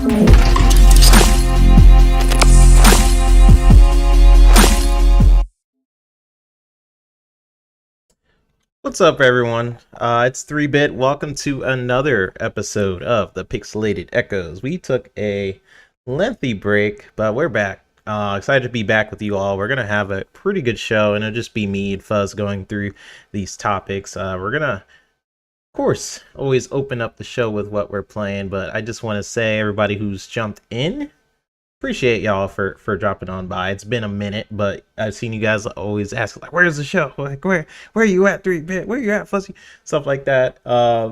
What's up, everyone? It's 3-Bit. Welcome to another episode of the Pixelated Echoes. We took a lengthy break, but we're back. Excited to be back with you all. We're going to have a pretty good show, and it'll just be me and Fuzz going through these topics. We're going to, of course, always open up the show with what we're playing, but I just want to say, everybody who's jumped in, appreciate y'all for dropping on by. It's been a minute, but I've seen you guys always ask, like, where's the show? Like, where are you at, 3-Bit? Where you at, Fuzzy? Stuff like that.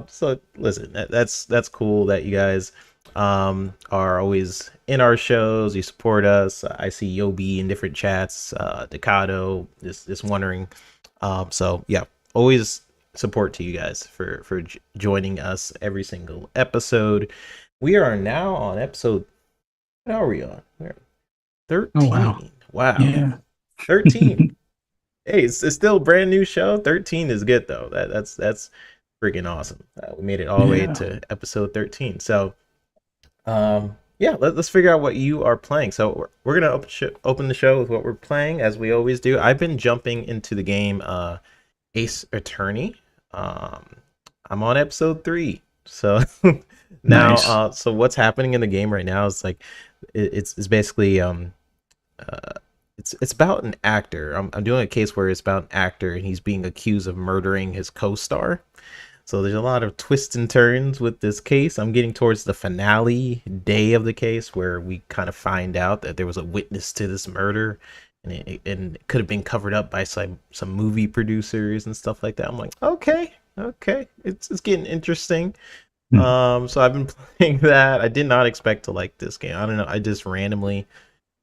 So listen, that's cool that you guys are always in our shows. You support us. I see Yobi in different chats, Decado just wondering. So yeah, always support to you guys for joining us every single episode. We are now on episode. What are we on? We're 13. Oh, wow. Wow. Yeah. 13. Hey, it's still a brand new show. 13 is good though. That's freaking awesome. We made it all the way to episode 13. So, yeah, let's figure out what you are playing. So we're gonna open the show with what we're playing, as we always do. I've been jumping into the game Ace Attorney. I'm on episode 3. So now, Nice. so what's happening in the game right now is like it's basically it's about an actor. I'm doing a case where it's about an actor and he's being accused of murdering his co-star. So there's a lot of twists and turns with this case. I'm getting towards the finale day of the case, where we kind of find out that there was a witness to this murder, and it could have been covered up by some movie producers and stuff like that. I'm like, okay, it's getting interesting. So I've been playing that. I did not expect to like this game. I don't know. I just randomly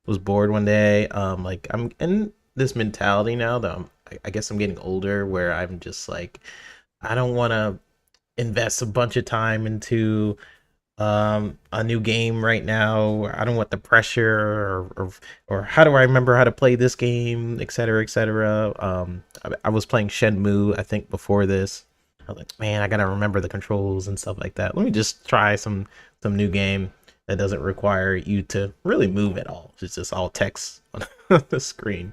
was bored one day. Like, I'm in this mentality now that I guess I'm getting older, where I'm just like, I don't want to invest a bunch of time into a new game right now. I don't want the pressure, or how do I remember how to play this game, etc., etc. I was playing Shenmue, I think, before this. I was like, man, I gotta remember the controls and stuff like that. Let me just try some new game that doesn't require you to really move at all. It's just all text on the screen.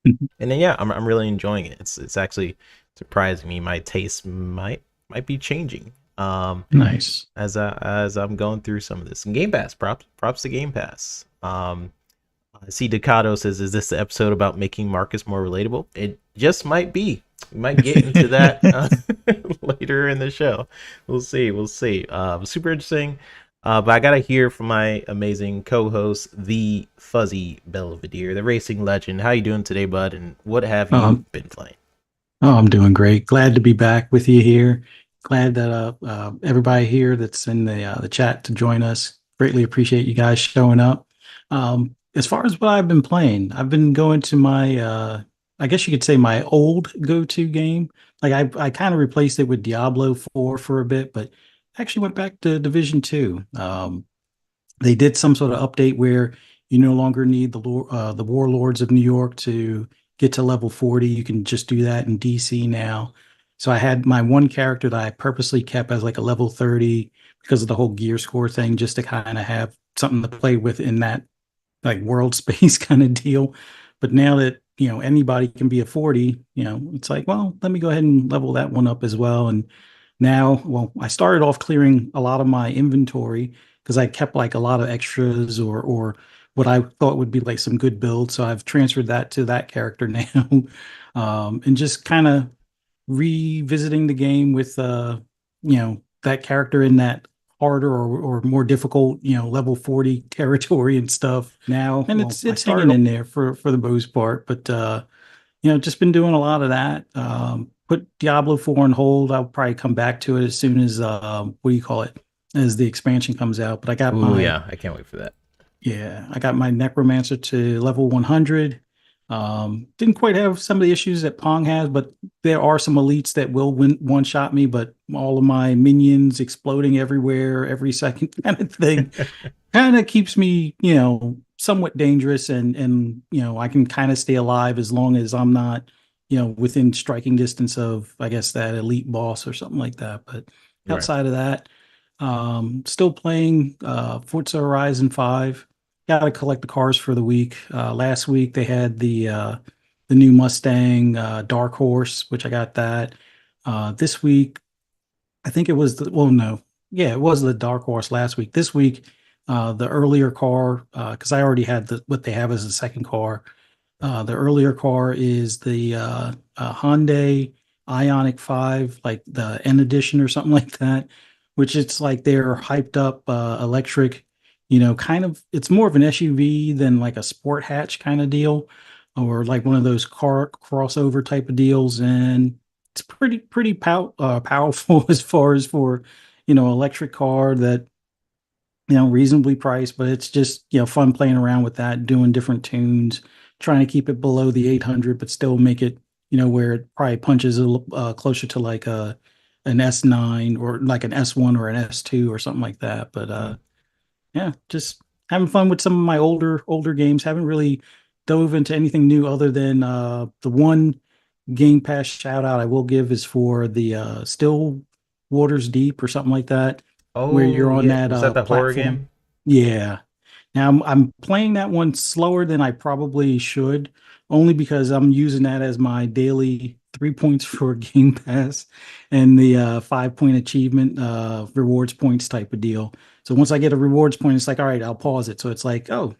And then yeah, I'm really enjoying it. It's actually surprising me. My taste might be changing. Nice. As I'm going through some of this. And Game Pass, props to Game Pass. I see Decado says, is this the episode about making Marcus more relatable? It just might be. We might get into that later in the show. We'll see. Super interesting. But I gotta hear from my amazing co-host, the Fuzzy Belvedere, the racing legend. How you doing today, bud? And what have you been playing? Oh, I'm doing great. Glad to be back with you here. Glad that everybody here that's in the chat to join us. Greatly appreciate you guys showing up. As far as what I've been playing, I've been going to my I guess you could say my old go-to game. Like, I kind of replaced it with Diablo 4 for a bit, but actually went back to Division 2. They did some sort of update where you no longer need the Warlords of New York to get to level 40. You can just do that in DC now. So I had my one character that I purposely kept as like a level 30 because of the whole gear score thing, just to kind of have something to play with in that like world space kind of deal. But now that, anybody can be a 40, it's like, well, let me go ahead and level that one up as well. And now, well, I started off clearing a lot of my inventory because I kept like a lot of extras or what I thought would be like some good builds. So I've transferred that to that character now, and just kind of revisiting the game with that character in that harder or more difficult level 40 territory and stuff now. And it's hanging in there for the most part, but just been doing a lot of that. Put Diablo 4 on hold. I'll probably come back to it as soon as as the expansion comes out. But I got I can't wait for that. Yeah, I got my Necromancer to level 100. Didn't quite have some of the issues that Pong has, but there are some elites that will one-shot me, but all of my minions exploding everywhere every second kind of thing kind of keeps me, somewhat dangerous, and I can kind of stay alive as long as I'm not, within striking distance of, I guess, that elite boss or something like that. But outside of that, Still playing Forza Horizon 5. Got to collect the cars for the week. Last week they had the new Mustang Dark Horse, which I got that. This week I think it was the well, no, yeah, it was the Dark Horse last week. This week, the earlier car, because I already had what they have as the second car. The earlier car is the Hyundai Ioniq 5, like the N edition or something like that, which it's like they're hyped up electric, kind of it's more of an SUV than like a sport hatch kind of deal, or like one of those car crossover type of deals. And it's pretty powerful as far as for, electric car that reasonably priced, but it's just, fun playing around with that, doing different tunes, trying to keep it below the 800, but still make it, where it probably punches closer to like an S9 or like an S1 or an S2 or something like that. But Mm. yeah, just having fun with some of my older games. Haven't really dove into anything new other than the one Game Pass shout out I will give is for the Still Waters Deep or something like that, where you're Oh on yeah, that was that the horror platform. game? Yeah. Now I'm playing that one slower than I probably should, only because I'm using that as my daily 3 points for Game Pass and the 5 point achievement rewards points type of deal. So once I get a rewards point, it's like, all right, I'll pause it. So it's like, oh,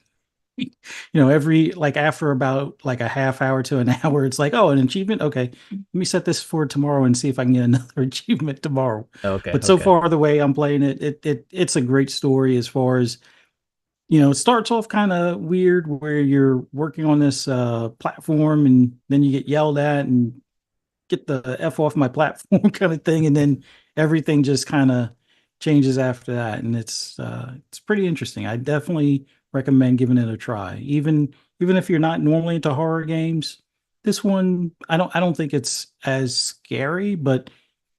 every like after about like a half hour to an hour, it's like, oh, an achievement. Okay, let me set this for tomorrow and see if I can get another achievement tomorrow. Okay, But so okay. far, the way I'm playing it, it's a great story as far as it starts off kind of weird where you're working on this platform and then you get yelled at and get the F off my platform kind of thing. And then everything just kind of changes after that. And it's pretty interesting. I definitely recommend giving it a try. Even if you're not normally into horror games, this one I don't think it's as scary, but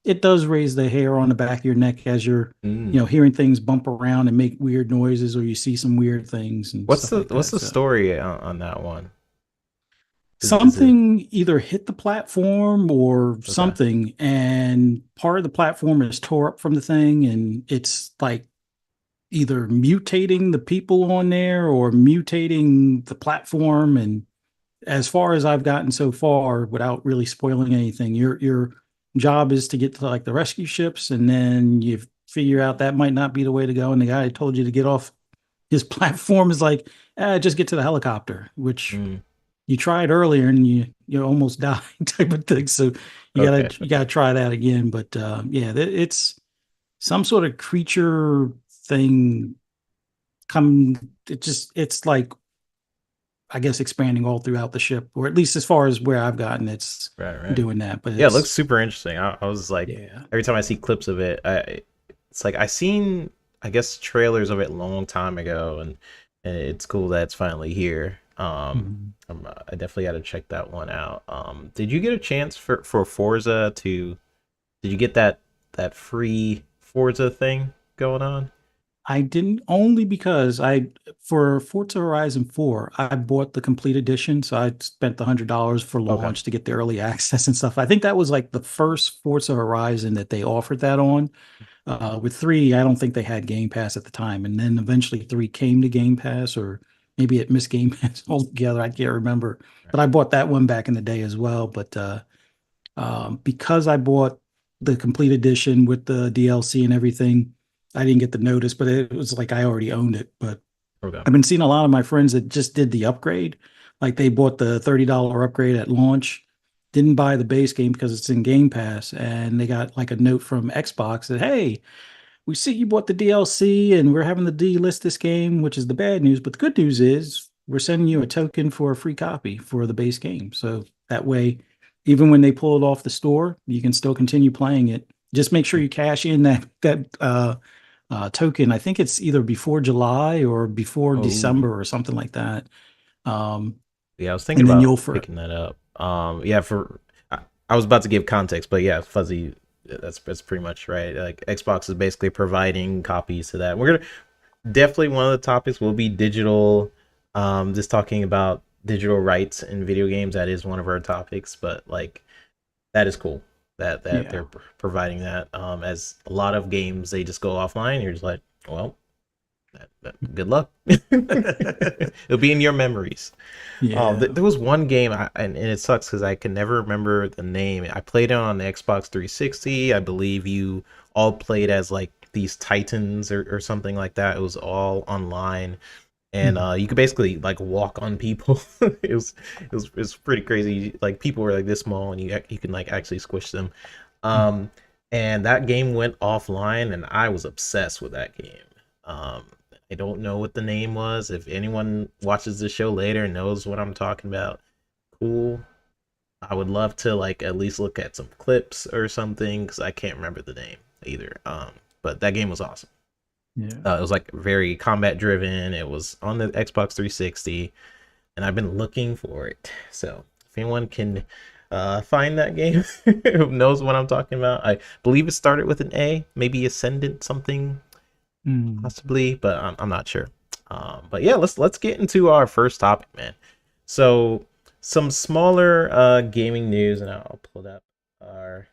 it does raise the hair on the back of your neck as you're, Mm. hearing things bump around and make weird noises or you see some weird things and What's stuff the like what's that. the So story on that one? Is it something either hit the platform or okay? something, and part of the platform is tore up from the thing, and it's like either mutating the people on there or mutating the platform. And as far as I've gotten so far, without really spoiling anything, your job is to get to like the rescue ships, and then you figure out that might not be the way to go. And the guy who told you to get off his platform is like, just get to the helicopter, which Mm. you tried earlier and you almost died type of thing. So you Okay, gotta you okay. gotta try that again. But yeah, it's some sort of creature thing come. It's like, I guess, expanding all throughout the ship, or at least as far as where I've gotten, it's Right, right. doing that. But Yeah, it looks it's super interesting. I was like, yeah. every time I see clips of it, it's like I seen, I guess, trailers of it a long time ago, and it's cool that it's finally here. Mhm. I definitely got to check that one out. Did you get a chance for Forza to? Did you get that free Forza thing going on? I didn't, only because for Forza Horizon 4, I bought the complete edition. So I spent the $100 for Okay. launch to get the early access and stuff. I think that was like the first Forza Horizon that they offered that on. With 3, I don't think they had Game Pass at the time. And then eventually 3 came to Game Pass, or maybe it missed Game Pass altogether. I can't remember. Right. But I bought that one back in the day as well. But because I bought the complete edition with the DLC and everything, I didn't get the notice, but it was like I already owned it. But Okay. I've been seeing a lot of my friends that just did the upgrade. Like they bought the $30 upgrade at launch, didn't buy the base game because it's in Game Pass, and they got like a note from Xbox that, hey, we see you bought the DLC and we're having to delist this game, which is the bad news. But the good news is we're sending you a token for a free copy for the base game. So that way, even when they pull it off the store, you can still continue playing it. Just make sure you cash in that token. I think it's either before July or before Oh, December or something like that. Um, yeah, I was thinking and then about you'll for picking that up. Yeah, I was about to give context, but yeah, Fuzzy, that's pretty much right. Like Xbox is basically providing copies to that. We're gonna definitely one of the topics will be digital. Just talking about digital rights in video games. That is one of our topics, but like that is cool. that Yeah. they're providing that. As a lot of games, they just go offline. You're just like, well, good luck. It'll be in your memories. Yeah. There was one game, and it sucks because I can never remember the name. I played it on the Xbox 360. I believe you all played as like these titans or something like that. It was all online, and Mhm. you could basically like walk on people. It was pretty crazy. Like people were like this small, and you can like actually squish them. Um, and that game went offline, and I was obsessed with that game. Um, I don't know what the name was. If anyone watches this show later and knows what I'm talking about, cool. I would love to like at least look at some clips or something because I can't remember the name either. But that game was awesome. Yeah. It was like very combat driven. It was on the Xbox 360, and I've been looking for it. So if anyone can find that game, who knows what I'm talking about, I believe it started with an A, maybe Ascendant something Mm. possibly, but I'm not sure. But yeah, let's get into our first topic, man. So some smaller gaming news, and I'll pull up our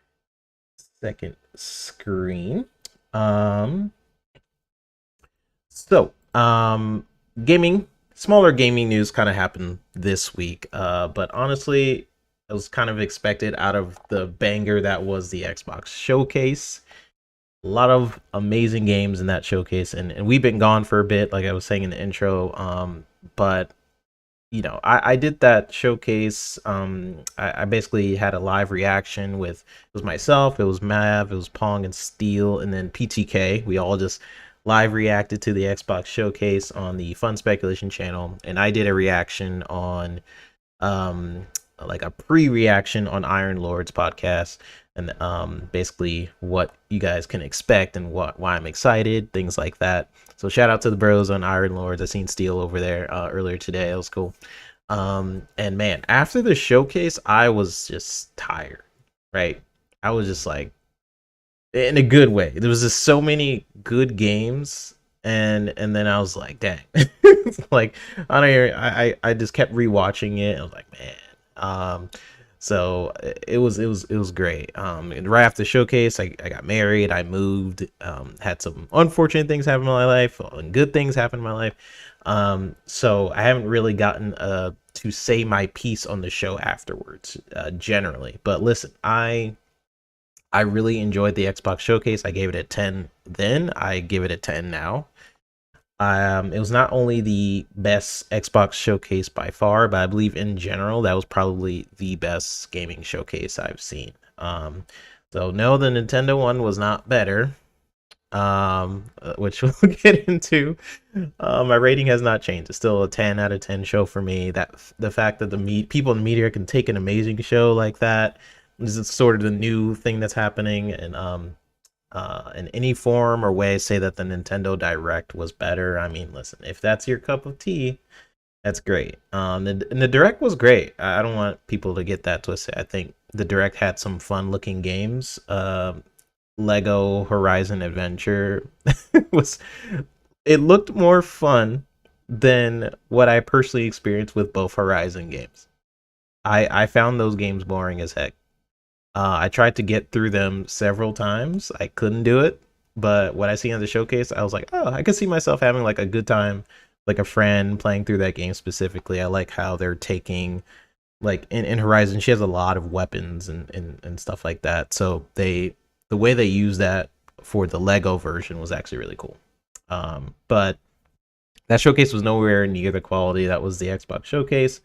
second screen. Um, Gaming, smaller gaming news kind of happened this week. But honestly, it was kind of expected out of the banger that was the Xbox showcase. A lot of amazing games in that showcase, and we've been gone for a bit, like I was saying in the intro. But I did that showcase. I basically had a live reaction with it was myself, it was Mav, it was Pong and Steel, and then PTK. We all just live reacted to the Xbox showcase on the Fun Speculation channel, and I did a reaction on um like a pre-reaction on Iron Lord's podcast, and basically what you guys can expect and why I'm excited, things like that. So shout out to the bros on Iron Lords. I seen Steel over there earlier today. It was cool. And man, after the showcase, I was just tired, right? I was just like, in a good way. There was just so many good games, and then I was like, dang, like I don't hear. I just kept rewatching it. I was like, man. So it was great. And right after the showcase, I got married. I moved. Had some unfortunate things happen in my life, and good things happen in my life. So I haven't really gotten to say my piece on the show afterwards, generally. But listen, I really enjoyed the Xbox showcase. I gave it a 10 then. I give it a 10 now. It was not only the best Xbox showcase by far, but I believe in general that was probably the best gaming showcase I've seen. So no, the Nintendo one was not better. Which we'll get into. My rating has not changed. It's still a 10 out of 10 show for me. That the fact that people in the media can take an amazing show like that, this is sort of the new thing that's happening, and in any form or way say that the Nintendo Direct was better. I mean, listen, if that's your cup of tea, that's great. And the Direct was great. I don't want people to get that twisted. I think the Direct had some fun looking games. Lego Horizon Adventure was it looked more fun than what I personally experienced with both Horizon games. I found those games boring as heck. I tried to get through them several times. I couldn't do it. But what I see on the showcase, I was like, oh, I could see myself having like a good time, like a friend playing through that game specifically. I like how they're taking like in Horizon, she has a lot of weapons and stuff like that. So the way they use that for the Lego version was actually really cool. But that showcase was nowhere near the quality that was the Xbox showcase,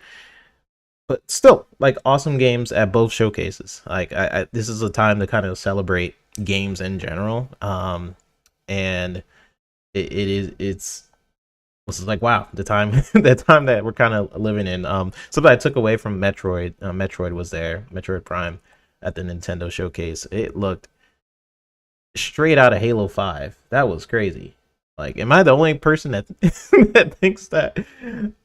but still like awesome games at both showcases. Like this is a time to kind of celebrate games in general. And it's like wow, the time the time that we're kind of living in. Something I took away from Metroid was there, Metroid Prime at the Nintendo showcase. It looked straight out of Halo 5. That was crazy. Like, am I the only person that that thinks that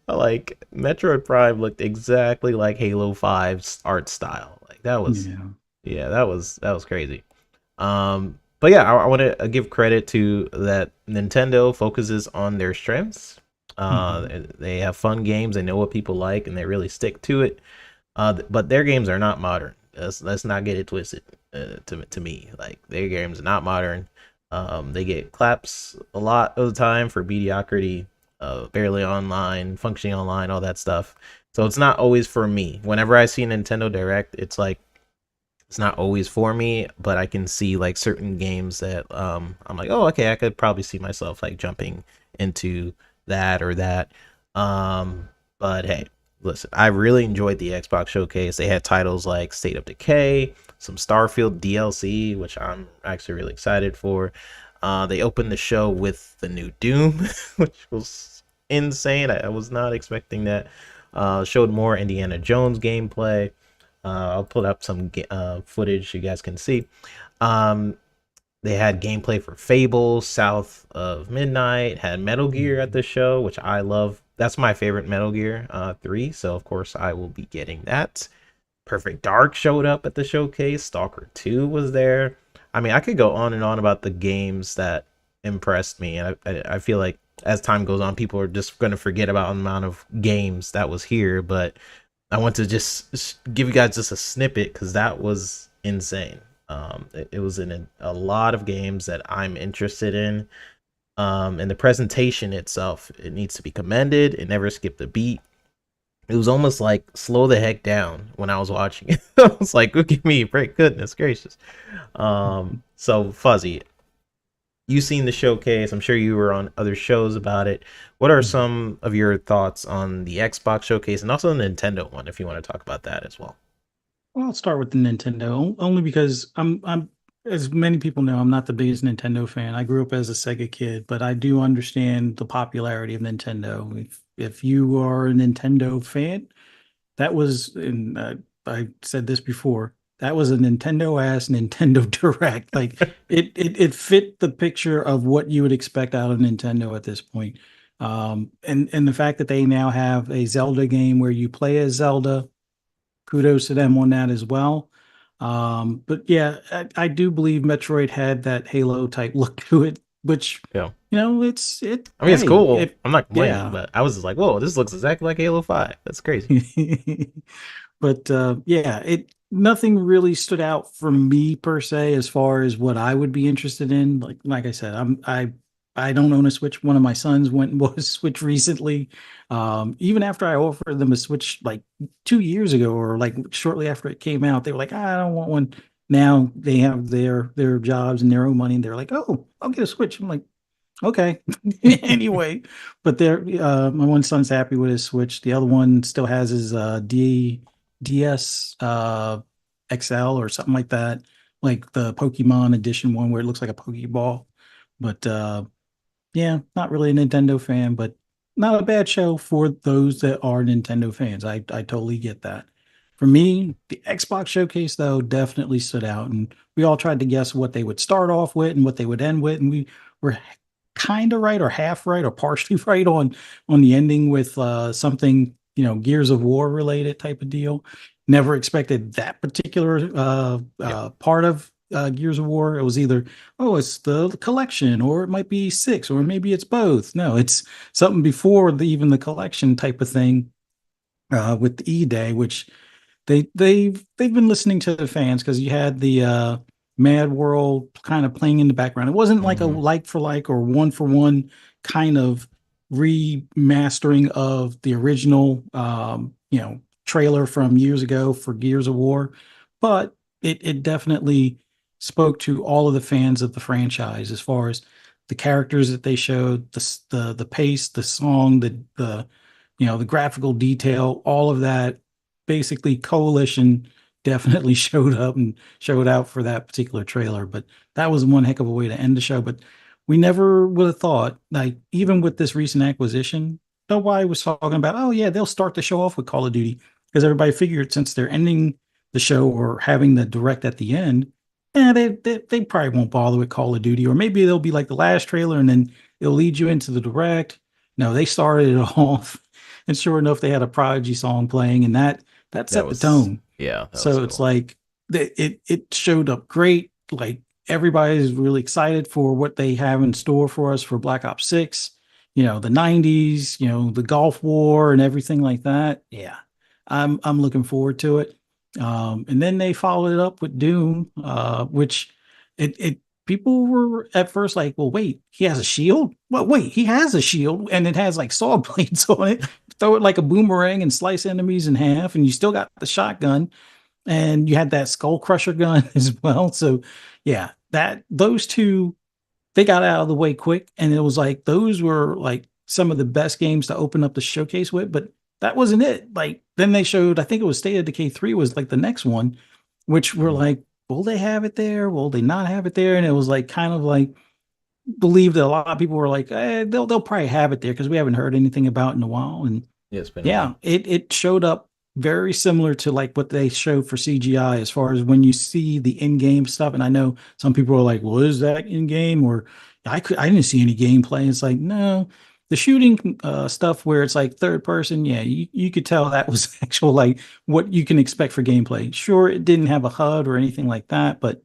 like Metroid Prime looked exactly like Halo 5's art style? Like that was Yeah. yeah, that was crazy. But yeah, I want to give credit to that Nintendo focuses on their strengths. Mhm. They have fun games, they know what people like, and they really stick to it. But their games are not modern. Let's not get it twisted. To me, like their games are not modern. They get claps a lot of the time for mediocrity, barely online, functioning online, all that stuff. So it's not always for me. Whenever I see Nintendo Direct, it's like it's not always for me, but I can see like certain games that I'm like, oh, okay, I could probably see myself like jumping into that or that. Um, but hey, listen, I really enjoyed the Xbox showcase. They had titles like State of Decay, some Starfield DLC, which I'm actually really excited for. They opened the show with the new Doom, which was insane. I was not expecting that. Showed more Indiana Jones gameplay. I'll put up some footage you guys can see. Um, they had gameplay for Fable, South of Midnight, had Metal Gear at the show, which I love. That's my favorite Metal Gear 3, so of course I will be getting that. Perfect Dark showed up at the showcase. Stalker 2 was there. I mean, I could go on and on about the games that impressed me, and I feel like as time goes on, people are just going to forget about the amount of games that was here, but I want to just give you guys just a snippet because that was insane. It was in a lot of games that I'm interested in. And the presentation itself, it needs to be commended. It never skipped a beat. It was almost like slow the heck down when I was watching it. I was like, "Oh, give me a break, goodness gracious." So Fuzzy, you seen the showcase. I'm sure you were on other shows about it. What are some of your thoughts on the Xbox showcase and also the Nintendo one, if you want to talk about that as well? Well, I'll start with the Nintendo only because I'm as many people know, I'm not the biggest Nintendo fan. I grew up as a Sega kid, but I do understand the popularity of Nintendo. If you are a Nintendo fan, that was, and I said this before, that was a Nintendo ass Nintendo Direct. Like it fit the picture of what you would expect out of Nintendo at this point. And the fact that they now have a Zelda game where you play as Zelda, kudos to them on that as well. But yeah, I do believe Metroid had that Halo type look to it, which Yeah. it I mean, it's hey, cool. it I'm not complaining, yeah. but I was just like, whoa, this looks exactly like Halo 5. That's crazy. But yeah, it nothing really stood out for me per se as far as what I would be interested in. Like I said, I don't own a Switch. One of my sons went and bought a Switch recently. Even after I offered them a Switch like 2 years ago or like shortly after it came out, they were like, I don't want one. Now they have their jobs and their own money, and they're like, oh, I'll get a Switch. I'm like, okay. Anyway, but they're my one son's happy with his Switch. The other one still has his DS XL or something like that, like the Pokemon edition one where it looks like a Pokeball. But yeah, not really a Nintendo fan, but not a bad show for those that are Nintendo fans. I totally get that. For me, the Xbox showcase though definitely stood out, and we all tried to guess what they would start off with and what they would end with, and we were kind of right or half right or partially right on the ending with something Gears of War related type of deal. Never expected that particular Yep. part of Gears of War. It was either it's the collection, or it might be six, or maybe it's both. No, it's something before even the collection type of thing with the E Day, which they've been listening to the fans because you had the Mad World kind of playing in the background. It wasn't like a Hmm. like for like or one for one kind of remastering of the original trailer from years ago for Gears of War, but it definitely spoke to all of the fans of the franchise as far as the characters that they showed, the pace, the song, the graphical detail, all of that. Basically, Coalition definitely showed up and showed out for that particular trailer. But that was one heck of a way to end the show. But we never would have thought, like, even with this recent acquisition, nobody was talking about, oh, yeah, they'll start the show off with Call of Duty. Because everybody figured since they're ending the show or having the direct at the end, they probably won't bother with Call of Duty. Or maybe they'll be like the last trailer and then it'll lead you into the direct. No, they started it off. And sure enough, they had a Prodigy song playing, and that That set the was, tone. yeah, that was So it's cool. like it showed up great. Like everybody's really excited for what they have in store for us for Black Ops 6. The 90s, the Gulf War and everything like that. Yeah. I'm looking forward to it. And then they followed it up with Doom, which it people were at first like, well, wait, he has a shield? Well, wait, he has a shield and it has like saw blades on it. Throw it like a boomerang and slice enemies in half, and you still got the shotgun, and you had that skull crusher gun as well. So yeah, that those two they got out of the way quick, and it was like those were like some of the best games to open up the showcase with. But that wasn't it. Like then they showed, I think it was State of Decay 3 was like the next one, which were Mhm. like, will they have it there? Will they not have it there? And it was like kind of like believed that a lot of people were like, they'll probably have it there because we haven't heard anything about it in a while. And Yeah, it's been a yeah, while. it showed up very similar to like what they showed for CGI as far as when you see the in-game stuff. And I know some people are like, well, is that in-game? Or I didn't see any gameplay. It's like, no, the shooting stuff where it's like third person, yeah, you could tell that was actual like what you can expect for gameplay. Sure, it didn't have a HUD or anything like that, but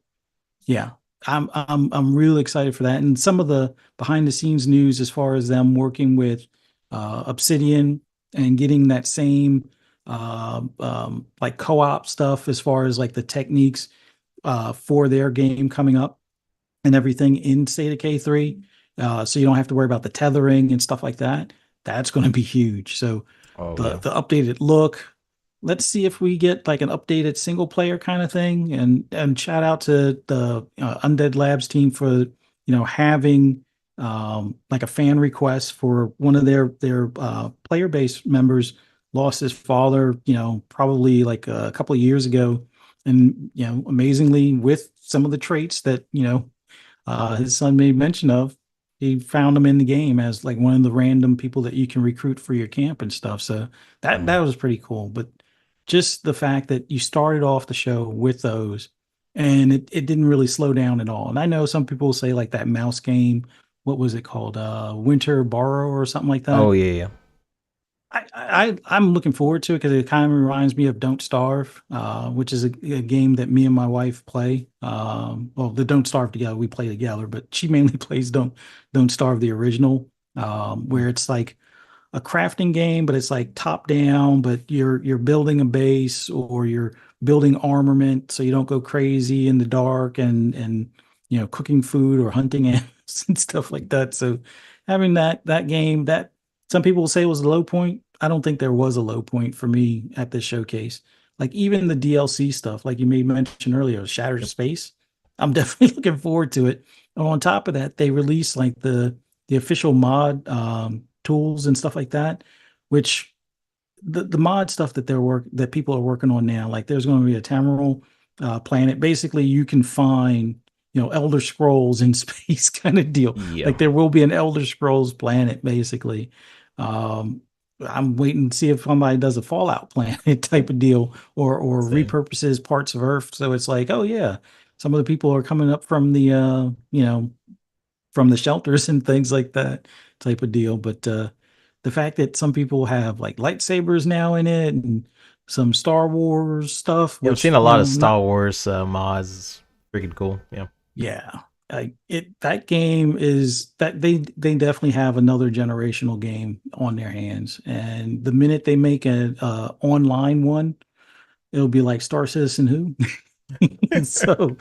yeah, I'm really excited for that. And some of the behind the scenes news as far as them working with Obsidian and getting that same like co-op stuff as far as like the techniques for their game coming up and everything in State of K3. So you don't have to worry about the tethering and stuff like that. That's going to be huge. So Oh the yeah. the updated look. Let's see if we get like an updated single player kind of thing. And shout out to the Undead Labs team for having like a fan request for one of their player base members lost his father, probably like a couple of years ago, and amazingly with some of the traits that his son made mention of. He found him in the game as like one of the random people that you can recruit for your camp and stuff. So that Mm. was pretty cool. But just the fact that you started off the show with those and it didn't really slow down at all. And I know some people say like that mouse game, what was it called? Winter Borrow or something like Oh that. yeah, yeah. I'm looking forward to it because it kind of reminds me of Don't Starve, which is a game that me and my wife play. Well, the Don't Starve together, we play together, but she mainly plays Don't Starve the original, Mm. where it's like a crafting game, but it's like top down, but you're building a base or you're building armament so you don't go crazy in the dark and cooking food or hunting animals and stuff like that. So having that game that some people will say was a low point. I don't think there was a low point for me at this showcase. Like even the DLC stuff, like you made mention earlier, Shattered Yep. Space. I'm definitely looking forward to it. And on top of that, they released like the official mod tools and stuff like that, which the mod stuff that people are working on now, like there's going to be a Tamriel planet. Basically, you can find Elder Scrolls in space kind of deal. Yeah. Like there will be an Elder Scrolls planet, basically. Um, I'm waiting to see if somebody does a Fallout planet type of deal or Same. repurposes parts of Earth. So it's like, oh yeah, some of the people are coming up from the from the shelters and things like that type of deal. But the fact that some people have like lightsabers now in it and some Star Wars stuff, Yeah, I've seen which a lot of not Star Wars mods. It's freaking cool. Yeah. yeah. That game is that they definitely have another generational game on their hands, and the minute they make an online one, it'll be like Star Citizen Who. So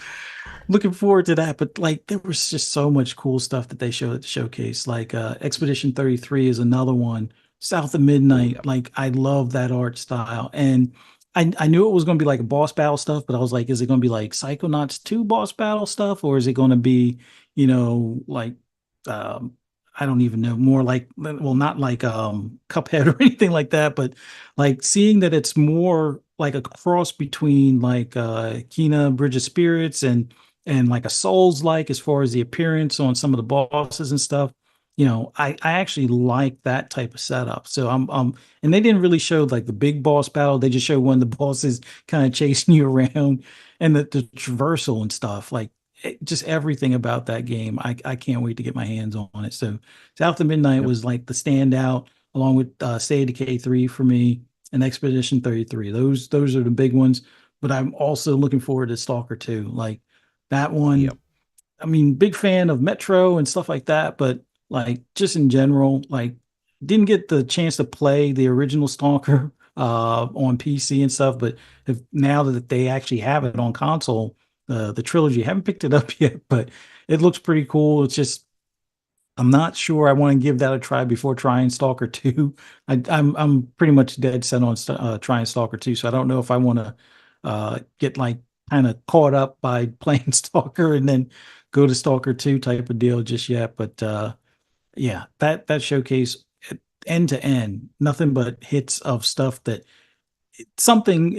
looking forward to that. But like there was just so much cool stuff that they showed at the showcase. Like Expedition 33 is another one. South of Oh yeah. Midnight. Like I love that art style. And I knew it was gonna be like a boss battle stuff, but I was like, is it gonna be like Psychonauts 2 boss battle stuff, or is it gonna be, like um I don't even know, more like well, not like Cuphead or anything like that, but like seeing that it's more like a cross between like Kena Bridge of Spirits and like a Souls like as far as the appearance on some of the bosses and stuff. I actually like that type of setup. So and they didn't really show like the big boss battle. They just showed one of the bosses kind of chasing you around and the traversal and stuff. Like just everything about that game. I can't wait to get my hands on it. So South of Midnight Yep. was like the standout along with State of Decay 3 for me and Expedition 33. Those are the big ones. But I'm also looking forward to Stalker 2. Like that one, Yep. I mean, big fan of Metro and stuff like that, but like just in general, like didn't get the chance to play the original Stalker, on PC and stuff. But if, now that they actually have it on console, the trilogy, I haven't picked it up yet, but it looks pretty cool. It's just I'm not sure I want to give that a try before trying Stalker 2. I'm pretty much dead set on trying Stalker 2, so I don't know if I want to get like kind of caught up by playing Stalker and then go to Stalker 2 type of deal just yet. But yeah, that showcase end to end, nothing but hits of stuff that something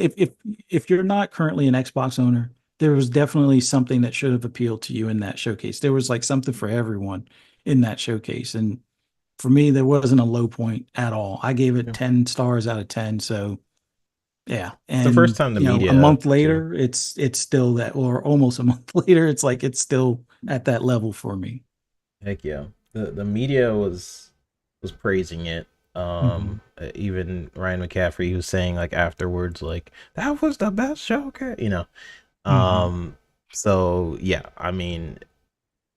if you're not currently an Xbox owner, there was definitely something that should have appealed to you in that showcase. There was like something for everyone in that showcase. And for me, there wasn't a low point at all. I gave it Yeah. 10 stars out of 10. So yeah. It's the first And time the a media month too. later, it's still that, or almost a month later, it's like it's still at that level for me. Heck yeah. The media was praising it. Mhm. Even Ryan McCaffrey was saying like afterwards, like that was the best show. Okay, Mhm. So yeah, I mean,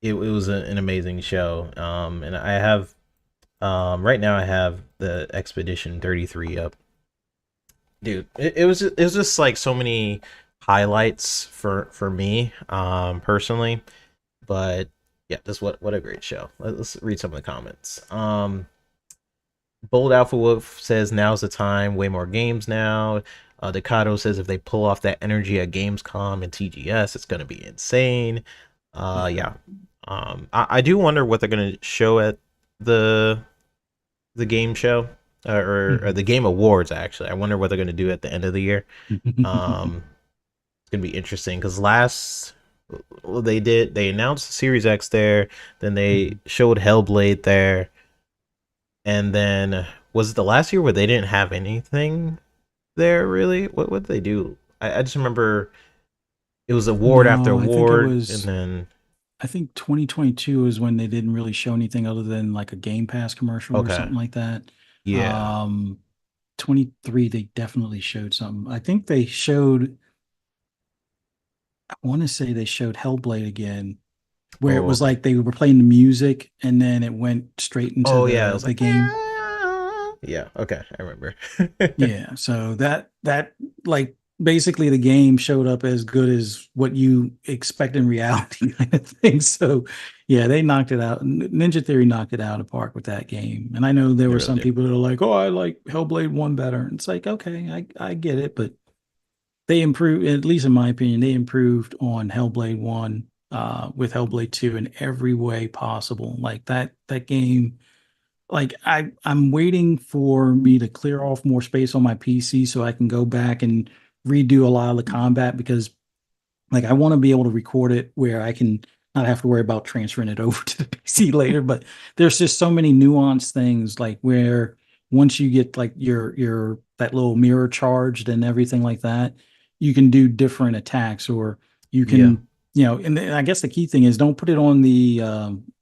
it was an amazing show. And I have right now I have the Expedition 33 up. Dude, it was just like so many highlights for me personally, but yeah, just what a great show. Let's read some of the comments. Bold Alpha Wolf says now's the time, way more games now. Decado says if they pull off that energy at Gamescom and TGS, it's gonna be insane. Yeah. Yeah. I do wonder what they're gonna show at the the game show or Mhm. the game awards. Actually, I wonder what they're gonna do at the end of the year. Um, it's gonna be interesting because last well, they announced Series X there, then they Mhm. showed Hellblade there, and then was it the last year where they didn't have anything there really? What did they do? I just remember it was award after No, I think it award, and was then 2022 is when they didn't really show anything other than like a Game Pass commercial or okay, something like that. yeah, Um, 23, they definitely showed something. I think they showed, I want to say they showed Hellblade again, where it oh was okay, like they were playing the music and then it went straight into oh yeah, it was the like game. yeah, okay, I remember. Yeah, so that like basically the game showed up as good as what you expect in reality kind of thing. So yeah, they knocked it out. Ninja Theory knocked it out of the park with that game. And I know there They were really some did. people that are like, "Oh, I like Hellblade 1 better." And it's like, "Okay, I get it, but they improved, at least in my opinion, they improved on Hellblade 1 with Hellblade 2 in every way possible. Like that game, like I'm waiting for me to clear off more space on my PC so I can go back and redo a lot of the combat because like I want to be able to record it where I can not have to worry about transferring it over to the PC later. But there's just so many nuanced things like where once you get like your that little mirror charged and everything like that, you can do different attacks or you Yeah, can, and I guess the key thing is don't put it on the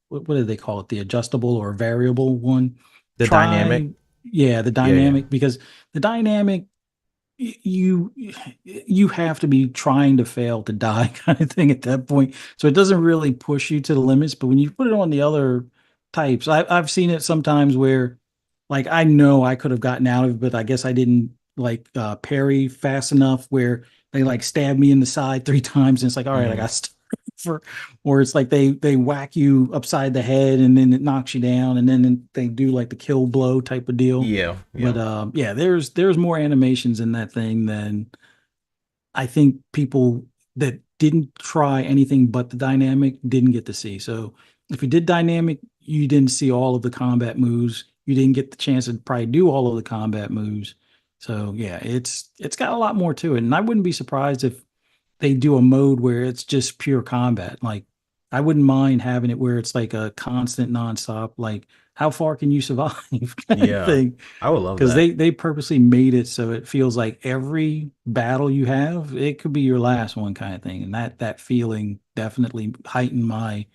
what do they call it? The adjustable or variable one. the dynamic. Try, yeah, the Yeah, yeah, dynamic because the dynamic you you have to be trying to fail to die kind of thing at that point. So it doesn't really push you to the limits. But when you put it on the other types, I've seen it sometimes where like I know I could have gotten out of it, but I guess I didn't like parry fast enough where they like stab me in the side 3 times and it's like, all right, I hmm, got for or it's like they whack you upside the head and then it knocks you down and then they do like the kill blow type of deal. yeah, But yeah, yeah, there's more animations in that thing than I think people that didn't try anything but the dynamic didn't get to see. So if you did dynamic, you didn't see all of the combat moves. You didn't get the chance to probably do all of the combat moves. So yeah, it's got a lot more to it. And I wouldn't be surprised if they do a mode where it's just pure combat. Like I wouldn't mind having it where it's like a constant nonstop, like how far can you survive kind of yeah. thing. I would love Because that. they purposely made it so it feels like every battle you have, it could be your last one kind of thing. And that feeling definitely heightened my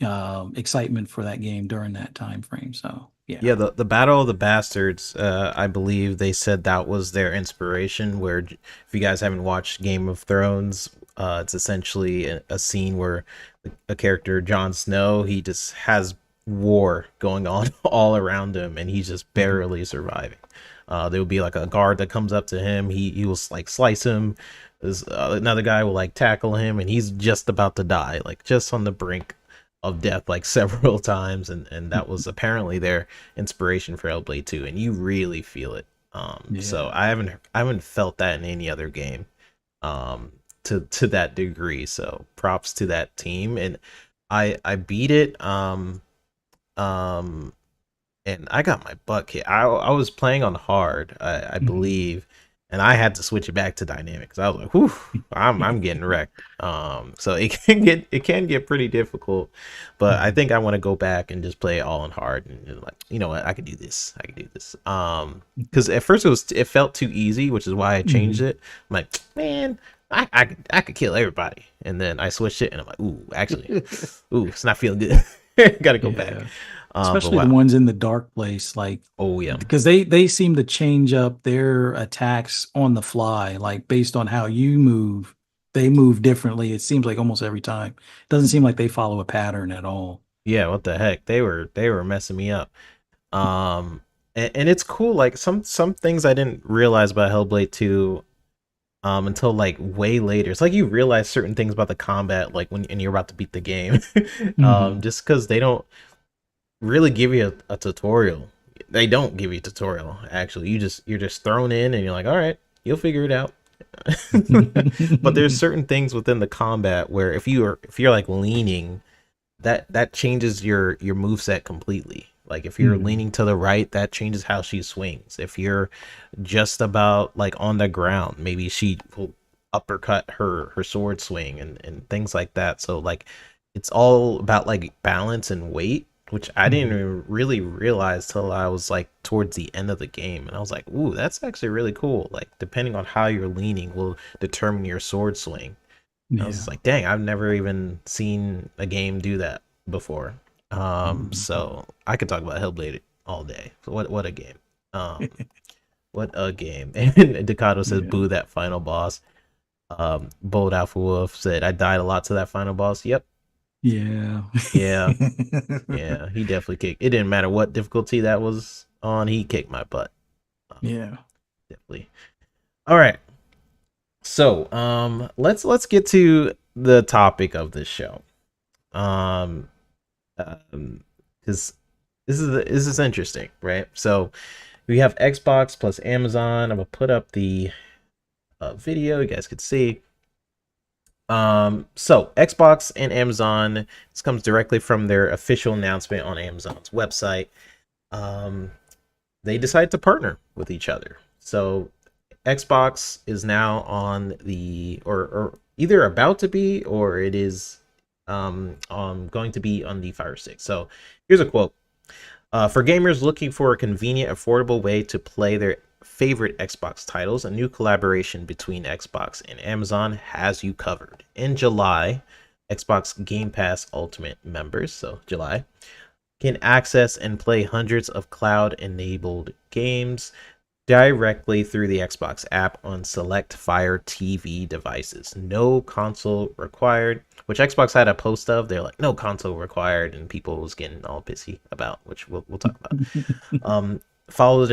excitement for that game during that time frame. So yeah. Yeah, the Battle of the Bastards, I believe they said that was their inspiration. Where, if you guys haven't watched Game of Thrones, it's essentially a scene where a character, Jon Snow, he just has war going on all around him, and he's just Mhm. barely surviving. There would be like a guard that comes up to him. He will like slice him. There's another guy will like tackle him, and he's just about to die, like just on the brink of death, like several times. And that was apparently their inspiration for Hellblade 2, and you really feel it. So Yeah. I haven't felt that in any other game, to that degree. So props to that team, and I beat it. Um, and I got my butt kicked. I was playing on hard, I Mhm. believe, and I had to switch it back to dynamic because I was like, "Whew, I'm getting wrecked." So it can get pretty difficult, but I Mhm. think I want to go back and just play it all on hard and just like, you know what, I could do this. I could do this. Because at first it felt too easy, which is why I changed Mhm. it. I'm like, man. I could kill everybody, and then I switched it, and I'm like, ooh, actually, ooh, it's not feeling good. Got to go back. Yeah. But Especially the wow. ones in the dark place, like Oh yeah. because they seem to change up their attacks on the fly, like based on how you move, they move differently. It seems like almost every time. It doesn't seem like they follow a pattern at all. Yeah, what the heck? They were messing me up. And it's cool, like some things I didn't realize about Hellblade 2 until like way later. It's like you realize certain things about the combat like when and you're about to beat the game. Hmm. Just cuz they don't really give you a tutorial. They don't give you a tutorial actually. You're just thrown in and you're like, "All right, you'll figure it out." But there's certain things within the combat where if you're like leaning, that changes your move set completely. Like if you're Hmm. leaning to the right, that changes how she swings. If you're just about like on the ground, maybe she will uppercut her sword swing and things like that. So like it's all about like balance and weight, which I didn't Hmm. even really realize till I was like towards the end of the game, and I was like, ooh, that's actually really cool. Like depending on how you're leaning will determine your sword swing. I was just Yeah. like, dang, I've never even seen a game do that before. Mhm. So I could talk about Hellblade all day. What a game. Um, what a game. And Decado says, Yeah. boo that final boss. Bold Alpha Wolf said, I died a lot to that final boss. Yep. Yeah. Yeah. Yeah. He definitely kicked. It didn't matter what difficulty that was on. He kicked my butt. Um, Yeah. definitely. All right. So, let's get to the topic of this show. Um, because this is interesting, right? So we have Xbox plus Amazon. I'm gonna put up the video you guys could see. So Xbox and Amazon. This comes directly from their official announcement on Amazon's website. Um, they decided to partner with each other. So Xbox is now on the or either about to be or it is going to be on the Fire Stick. So here's a quote. For gamers looking for a convenient, affordable way to play their favorite Xbox titles, a new collaboration between Xbox and Amazon has you covered. In July, Xbox Game Pass Ultimate members, so July, can access and play hundreds of cloud enabled games directly through the Xbox app on select Fire TV devices. No console required, which Xbox had a post of. They're like, no console required, and people was getting all pissy about, which we'll talk about. Um, followed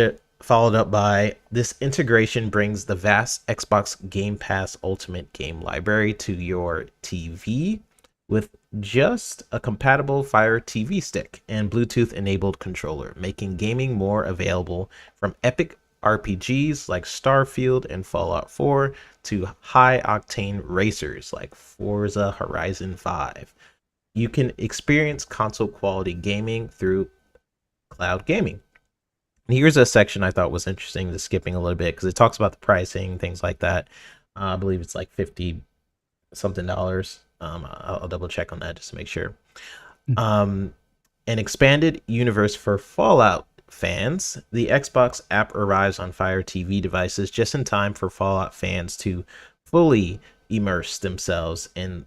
up by this integration brings the vast Xbox Game Pass Ultimate game library to your TV with just a compatible Fire TV stick and Bluetooth enabled controller, making gaming more available from epic RPGs like Starfield and Fallout 4 to high octane racers like Forza Horizon 5. You can experience console quality gaming through cloud gaming. Here's a section I thought was interesting, just skipping a little bit because it talks about the pricing, things like that. I believe it's like 50 something dollars. I'll double check on that just to make sure. Um, an expanded universe for Fallout fans. The Xbox app arrives on Fire TV devices just in time for Fallout fans to fully immerse themselves in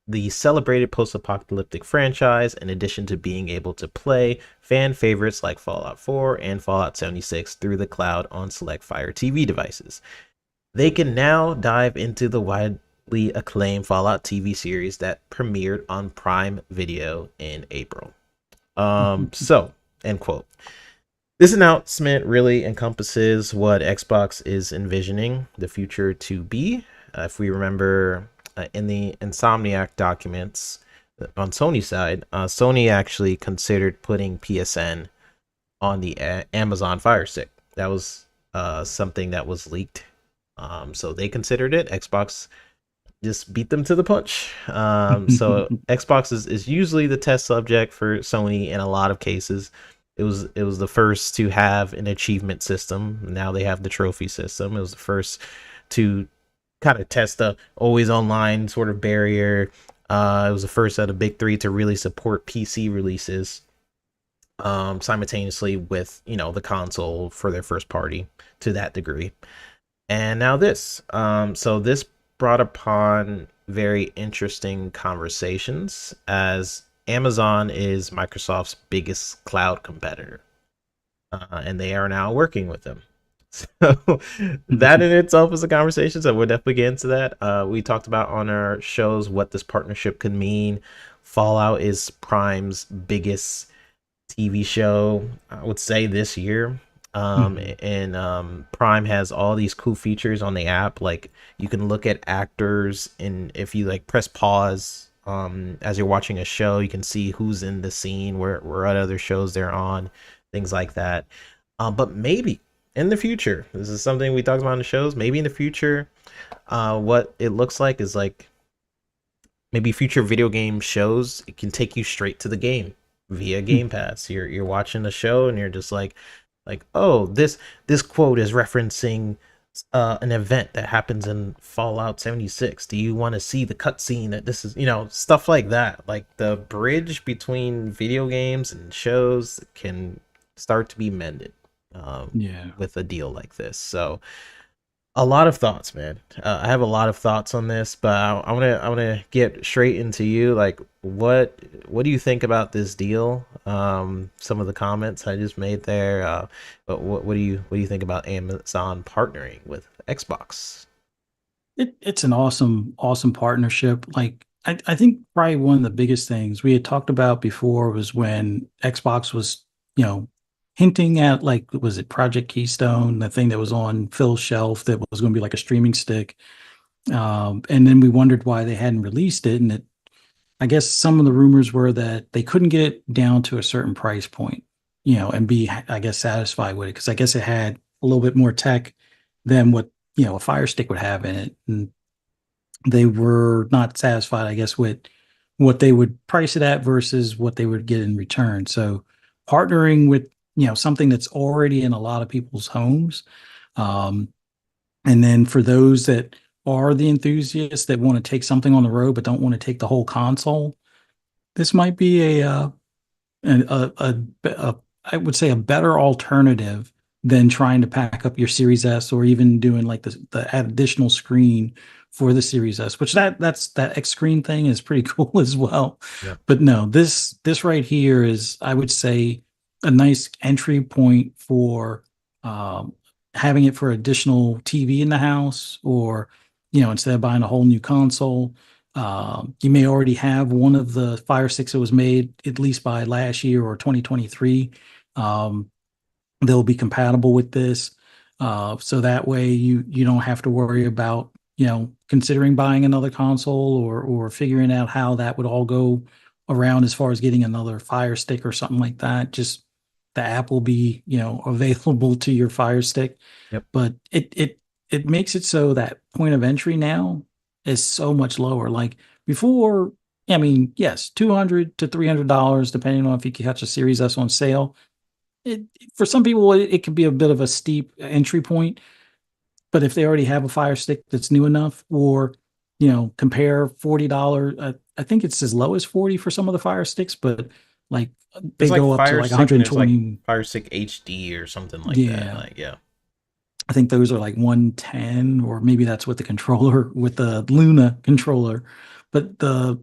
the celebrated post-apocalyptic franchise, in addition to being able to play fan favorites like Fallout 4 and Fallout 76 through the cloud on select Fire TV devices. They can now dive into the widely acclaimed Fallout TV series that premiered on Prime Video in April. So, end quote. This announcement really encompasses what Xbox is envisioning the future to be. If we remember in the Insomniac documents on Sony's side, Sony actually considered putting PSN on the Amazon Fire Stick. That was something that was leaked. So they considered it. Xbox just beat them to the punch. So Xbox is usually the test subject for Sony in a lot of cases. It was the first to have an achievement system. Now they have the trophy system. It was the first to kind of test the always online sort of barrier. It was the first out of big three to really support PC releases simultaneously with the console for their first party to that degree. And now this. So this brought upon very interesting conversations as Amazon is Microsoft's biggest cloud competitor, and they are now working with them. So that in itself is a conversation. So we'll definitely get into that. We talked about on our shows what this partnership could mean. Fallout is Prime's biggest TV show, I would say, this year. And Prime has all these cool features on the app. Like you can look at actors, and if you like press pause as you're watching a show, you can see who's in the scene, where what other shows they're on, things like that. But maybe in the future, this is something we talked about in the shows. Maybe in the future, what it looks like is like maybe future video game shows. It can take you straight to the game via Game Pass. You're watching a show and you're just like, oh, this quote is referencing an event that happens in Fallout 76. Do you want to see the cutscene that this is, stuff like that. Like the bridge between video games and shows can start to be mended Yeah. with a deal like this. So a lot of thoughts, man. I have a lot of thoughts on this, but I want to get straight into you. Like, what do you think about this deal? Some of the comments I just made there. But what do you think about Amazon partnering with Xbox? It's an awesome partnership. Like I think probably one of the biggest things we had talked about before was when Xbox was, hinting at, like, was it Project Keystone, the thing that was on Phil's shelf that was going to be like a streaming stick. And then we wondered why they hadn't released it. And I guess some of the rumors were that they couldn't get it down to a certain price point, and be, I guess, satisfied with it. Cause I guess it had a little bit more tech than what, a Fire Stick would have in it. And they were not satisfied, I guess, with what they would price it at versus what they would get in return. So partnering with, something that's already in a lot of people's homes. Um, and then for those that are the enthusiasts that want to take something on the road but don't want to take the whole console, this might be a I would say a better alternative than trying to pack up your Series S or even doing like the additional screen for the Series S, which that X screen thing is pretty cool as well. Yeah. But no, this right here is, I would say, a nice entry point for having it for additional TV in the house, or instead of buying a whole new console. You may already have one of the Fire Sticks that was made at least by last year or 2023. They'll be compatible with this. So that way you don't have to worry about, considering buying another console or figuring out how that would all go around as far as getting another Fire Stick or something like that. Just the app will be, available to your Fire Stick. Yep. But it makes it so that point of entry now is so much lower. Like before, I mean, yes, $200 to $300, depending on if you catch a Series S on sale. For some people, it can be a bit of a steep entry point. But if they already have a Fire Stick that's new enough, or compare $40, I think it's as low as 40 for some of the Fire Sticks, but like they Like go up to Fire like Stick, and there's like 120. Fire Stick HD or something like that. Yeah. Like, yeah. I think those are like 110, or maybe that's with the controller, with the Luna controller. But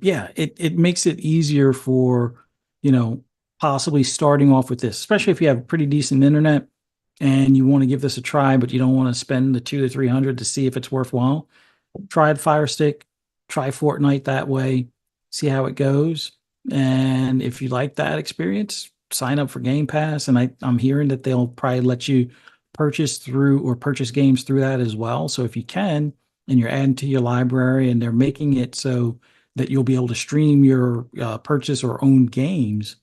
it makes it easier for, possibly starting off with this, especially if you have pretty decent internet and you want to give this a try, but you don't want to spend the 200 to 300 to see if it's worthwhile. Try Fire Stick, try Fortnite that way, see how it goes. And if you like that experience, sign up for Game Pass. And I'm hearing that they'll probably let you purchase games through that as well. So if you can, and you're adding to your library, and they're making it so that you'll be able to stream your purchase or own games,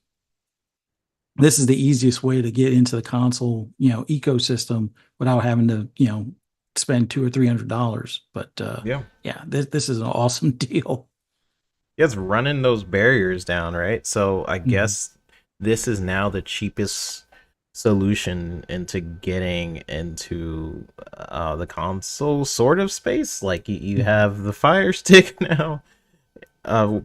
this is the easiest way to get into the console, ecosystem without having to, spend $200 or $300. But Yeah. yeah, this is an awesome deal. Yeah, it's running those barriers down, right? So I Mhm. guess this is now the cheapest solution into getting into the console sort of space. Like you Mhm. have the Fire Stick now,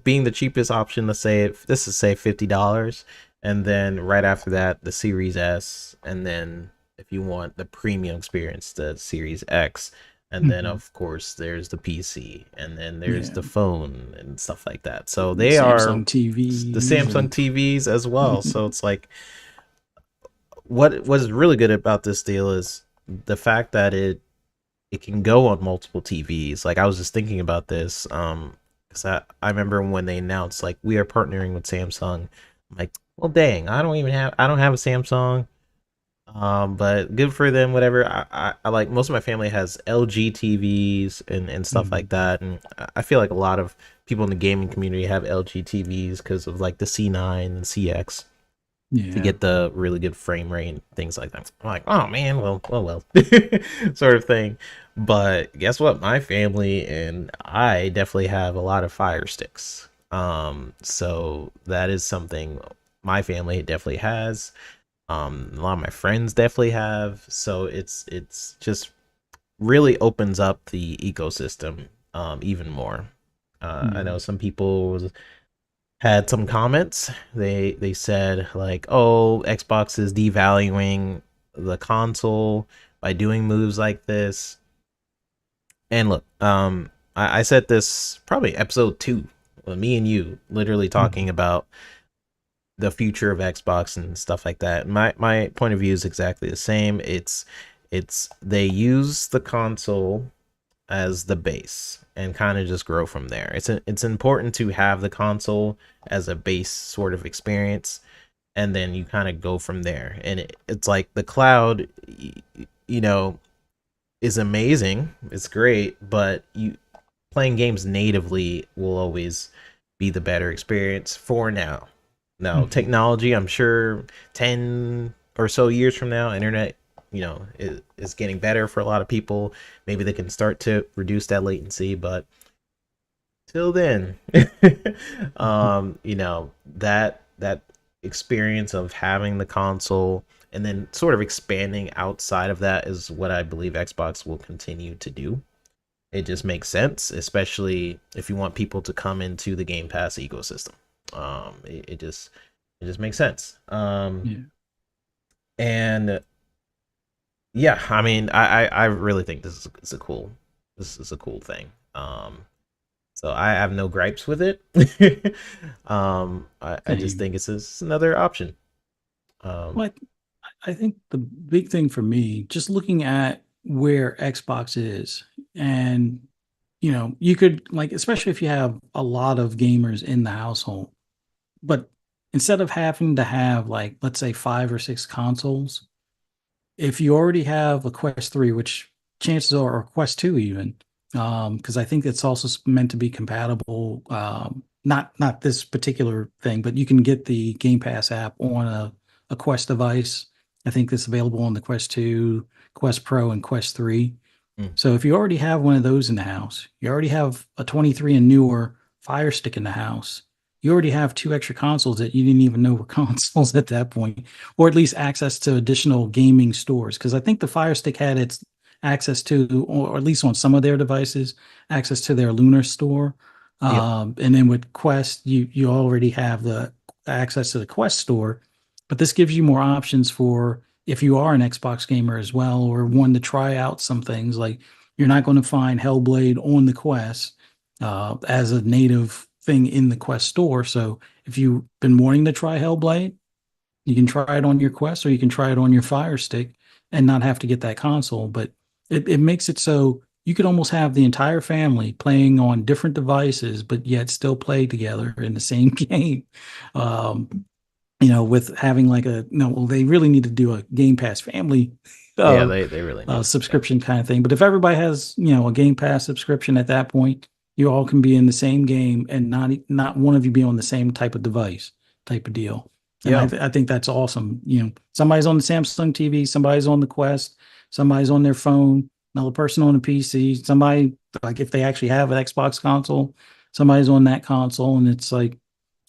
being the cheapest option. Let's say this is say $50, and then right after that the Series S, and then if you want the premium experience, the Series X, and then Mhm. of course there's the PC, and then there's Yeah, the phone and stuff like that. So they are Samsung the TVs Samsung and TVs as well. So it's like what is really good about this deal is the fact that it can go on multiple TVs. Like I was just thinking about this, because I remember when they announced like we are partnering with Samsung. I'm like, well, dang, I don't have a Samsung. But good for them. Whatever. I like most of my family has LG TVs and stuff like Mhm. that, and I feel like a lot of people in the gaming community have LG TVs because of like the C9 and CX to Yeah. get the really good frame rate and things like that. I'm like, oh man, well, sort of thing. But guess what? My family and I definitely have a lot of Fire Sticks. So that is something my family definitely has. A lot of my friends definitely have. So it's just really opens up the ecosystem even more. I Yeah. know some people had some comments. They said like, "Oh, Xbox is devaluing the console by doing moves like this." And look, I said this probably episode 2, with me and you literally talking Mhm. about the future of Xbox and stuff like that. My point of view is exactly the same. It's they use the console as the base and kind of just grow from there. It's important to have the console as a base sort of experience, and then you kind of go from there. And it's like the cloud, you know, is amazing. It's great, but you playing games natively will always be the better experience for now. Now, Mhm. technology, I'm sure 10 or so years from now, internet, is getting better for a lot of people. Maybe they can start to reduce that latency, but till then, Mhm. that experience of having the console and then sort of expanding outside of that is what I believe Xbox will continue to do. It just makes sense, especially if you want people to come into the Game Pass ecosystem. It just makes sense. Yeah. And yeah, I mean, I really think this is a cool thing. So I have no gripes with it. I just Same. think it's another option. Um, Well, I think the big thing for me, just looking at where Xbox is, and you could like, especially if you have a lot of gamers in the household, but instead of having to have like, let's say 5 or 6 consoles, if you already have a Quest 3, which chances are, or Quest 2 even, because I think it's also meant to be compatible. Not this particular thing, but you can get the Game Pass app on a Quest device. I think it's available on the Quest 2, Quest Pro, and Quest 3. mm, So if you already have one of those in the house, you already have a 23 and newer Fire Stick in the house. You already have 2 extra consoles that you didn't even know were consoles at that point, or at least access to additional gaming stores. Because I think the Fire Stick had its access to, or at least on some of their devices, access to their Lunar store. yep, And then with Quest, you already have the access to the Quest store, but this gives you more options for if you are an Xbox gamer as well, or one to try out some things. Like you're not going to find Hellblade on the Quest as a native thing in the Quest store. So if you've been wanting to try Hellblade, you can try it on your Quest or you can try it on your Fire Stick and not have to get that console. But it makes it so you could almost have the entire family playing on different devices, but yet still play together in the same game. Um, with having like a no, well, they really need to do a Game Pass family Yeah, uh, they really need. Yeah. subscription kind of thing. But if everybody has, a Game Pass subscription at that point, you all can be in the same game and not one of you be on the same type of device type of deal. And Yeah. I think that's awesome. Somebody's on the Samsung TV, somebody's on the Quest, somebody's on their phone, another person on a PC, somebody like if they actually have an Xbox console, somebody's on that console, and it's like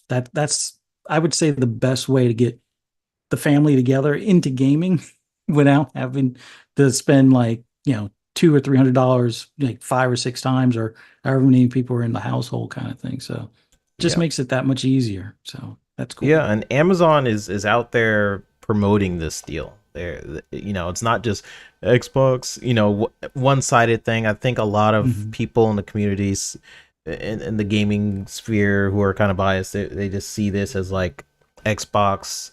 that's I would say the best way to get the family together into gaming without having to spend like, $200 or $300 like 5 or 6 times or however many people are in the household kind of thing. So it just Yeah. makes it that much easier. So that's cool. Yeah, and Amazon is out there promoting this deal. There, it's not just Xbox, one-sided thing. I think a lot of Mhm. people in the communities in the gaming sphere who are kind of biased, they just see this as like Xbox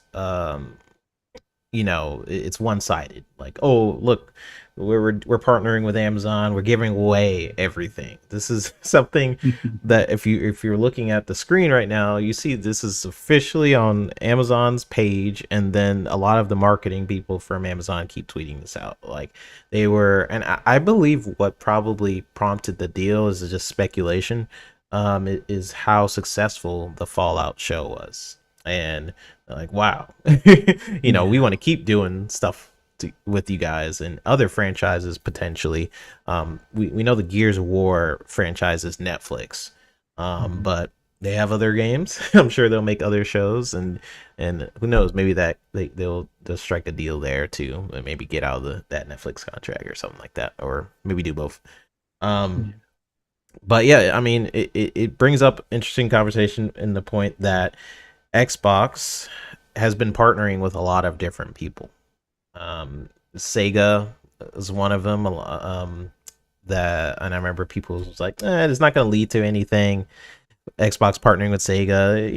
it's one-sided, like, oh look, we're partnering with Amazon, we're giving away everything. This is something that if you're looking at the screen right now, you see this is officially on Amazon's page, and then a lot of the marketing people from Amazon keep tweeting this out, like they were. And I believe what probably prompted the deal is just speculation, is how successful the Fallout show was. And like, wow, we Yeah. want to keep doing stuff with you guys and other franchises potentially. We know the Gears of War franchise is Netflix, Mhm. but they have other games. I'm sure they'll make other shows, and who knows, maybe that they'll strike a deal there too, and maybe get out of that Netflix contract or something like that, or maybe do both. Um, Yeah. but yeah, I mean, it brings up interesting conversation in the point that Xbox has been partnering with a lot of different people. Sega is one of them. That, and I remember people was like, it's not going to lead to anything. Xbox partnering with Sega,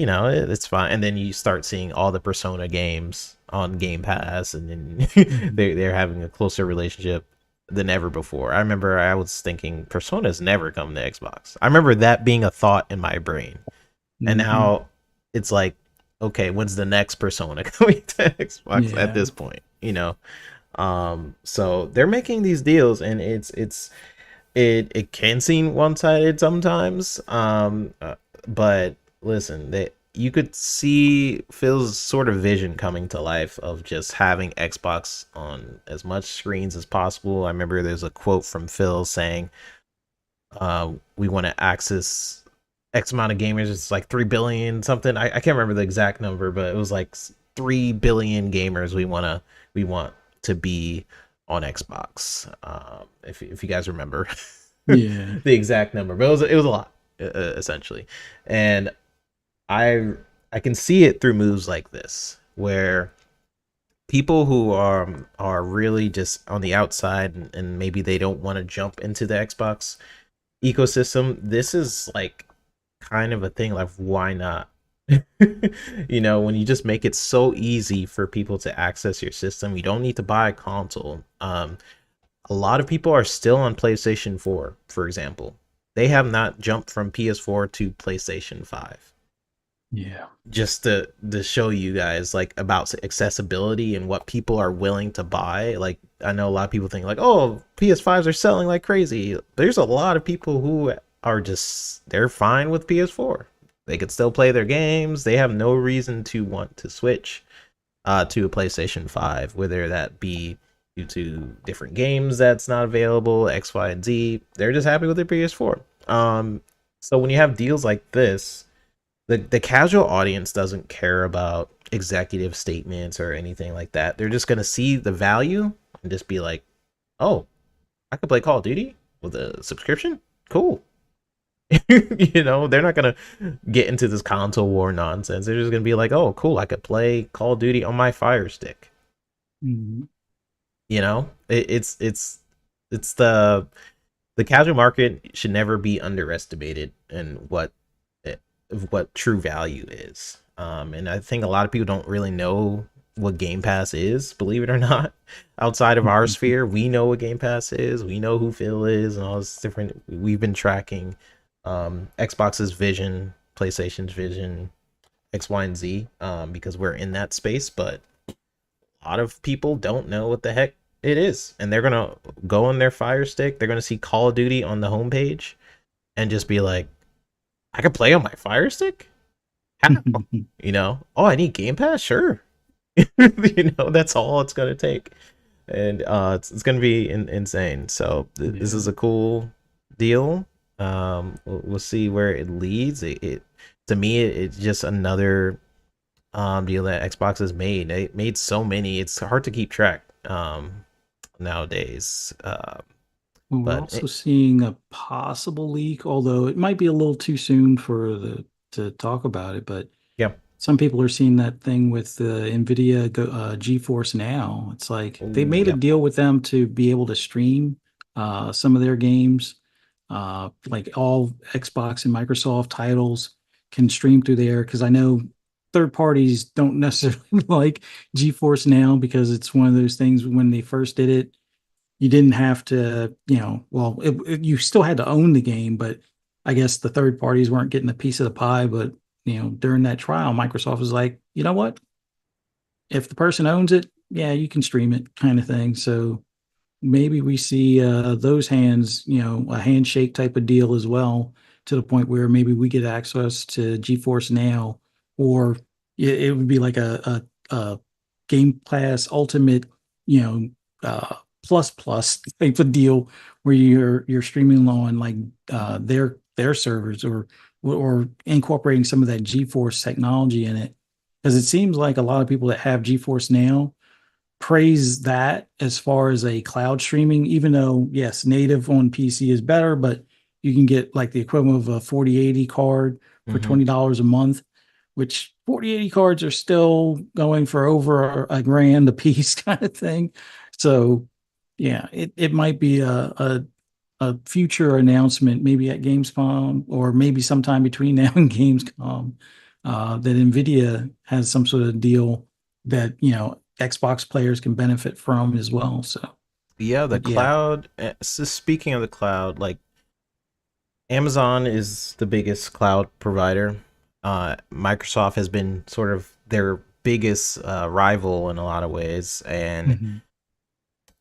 it's fine. And then you start seeing all the Persona games on Game Pass, and then Mhm. they're having a closer relationship than ever before. I remember I was thinking Persona's never come to Xbox. I remember that being a thought in my brain, and Mhm. now it's like, okay, when's the next Persona coming to Xbox at Yeah. this point? So they're making these deals, and it can seem one-sided sometimes. But listen, you could see Phil's sort of vision coming to life of just having Xbox on as much screens as possible. I remember there's a quote from Phil saying, we want to access X amount of gamers. It's like 3 billion something. I can't remember the exact number, but it was like 3 billion gamers we want to be on Xbox. If you guys remember Yeah. the exact number, but it was a lot, essentially. And I I can see it through moves like this, where people who are really just on the outside, and maybe they don't want to jump into the Xbox ecosystem. This is like kind of a thing, like, why not? When you just make it so easy for people to access your system, you don't need to buy a console. A lot of people are still on PlayStation 4, for example. They have not jumped from PS4 to PlayStation 5. Yeah. Just to show you guys, like, about accessibility and what people are willing to buy. Like, I know a lot of people think like, oh, PS5s are selling like crazy. There's a lot of people who are just, they're fine with PS4. They could still play their games. They have no reason to want to switch to a PlayStation 5, whether that be due to different games that's not available, X, Y, and Z. They're just happy with their PS4. So when you have deals like this, the casual audience doesn't care about executive statements or anything like that. They're just gonna see the value and just be like, "Oh, I could play Call of Duty with a subscription. Cool." They're not gonna get into this console war nonsense. They're just gonna be like, "Oh, cool, I could play Call of Duty on my Fire Stick." Mhm. It's the casual market should never be underestimated, and what true value is. And I think a lot of people don't really know what Game Pass is, believe it or not. Outside of our sphere, we know what Game Pass is. We know who Phil is and all this different. We've been tracking Xbox's vision, PlayStation's vision, X, Y, and Z, because we're in that space. But a lot of people don't know what the heck it is, and they're gonna go on their Fire Stick. They're gonna see Call of Duty on the homepage and just be like, "I can play on my Fire Stick? How?" Oh, I need Game Pass? Sure. That's all it's gonna take, and it's gonna be insane. So this is a cool deal. We'll see where it leads. It to me, it's just another deal that Xbox has made. They made so many, it's hard to keep track nowadays. Well, we're But also seeing a possible leak, although it might be a little too soon for the to talk about it. But yeah. some people are seeing that thing with the NVIDIA GeForce Now. It's like they Ooh, made a yeah. deal with them to be able to stream some of their games. Like all Xbox and Microsoft titles can stream through there because I know third parties don't necessarily like GeForce Now because it's one of those things when they first did it, you didn't have to, well, you still had to own the game, but I guess the third parties weren't getting a piece of the pie. But, during that trial, Microsoft was like, you know what? If the person owns it, yeah, you can stream it kind of thing. So maybe we see those hands, a handshake type of deal as well, to the point where maybe we get access to GeForce Now, or it would be like a Game Pass Ultimate, you know, plus type of deal where you're streaming on like their servers, or incorporating some of that GeForce technology in it, because it seems like a lot of people that have GeForce Now praise that as far as a cloud streaming, even though, yes, native on PC is better, but you can get like the equivalent of a 4080 card for Hmm. $20 a month, which 4080 cards are still going for over a grand a piece kind of thing. So, yeah, it might be a future announcement, maybe at Gamescom or maybe sometime between now and Gamescom, that NVIDIA has some sort of deal that, Xbox players can benefit from as well. So, Yeah, the but yeah. cloud. So speaking of the cloud, like Amazon is the biggest cloud provider. Microsoft has been sort of their biggest rival in a lot of ways, and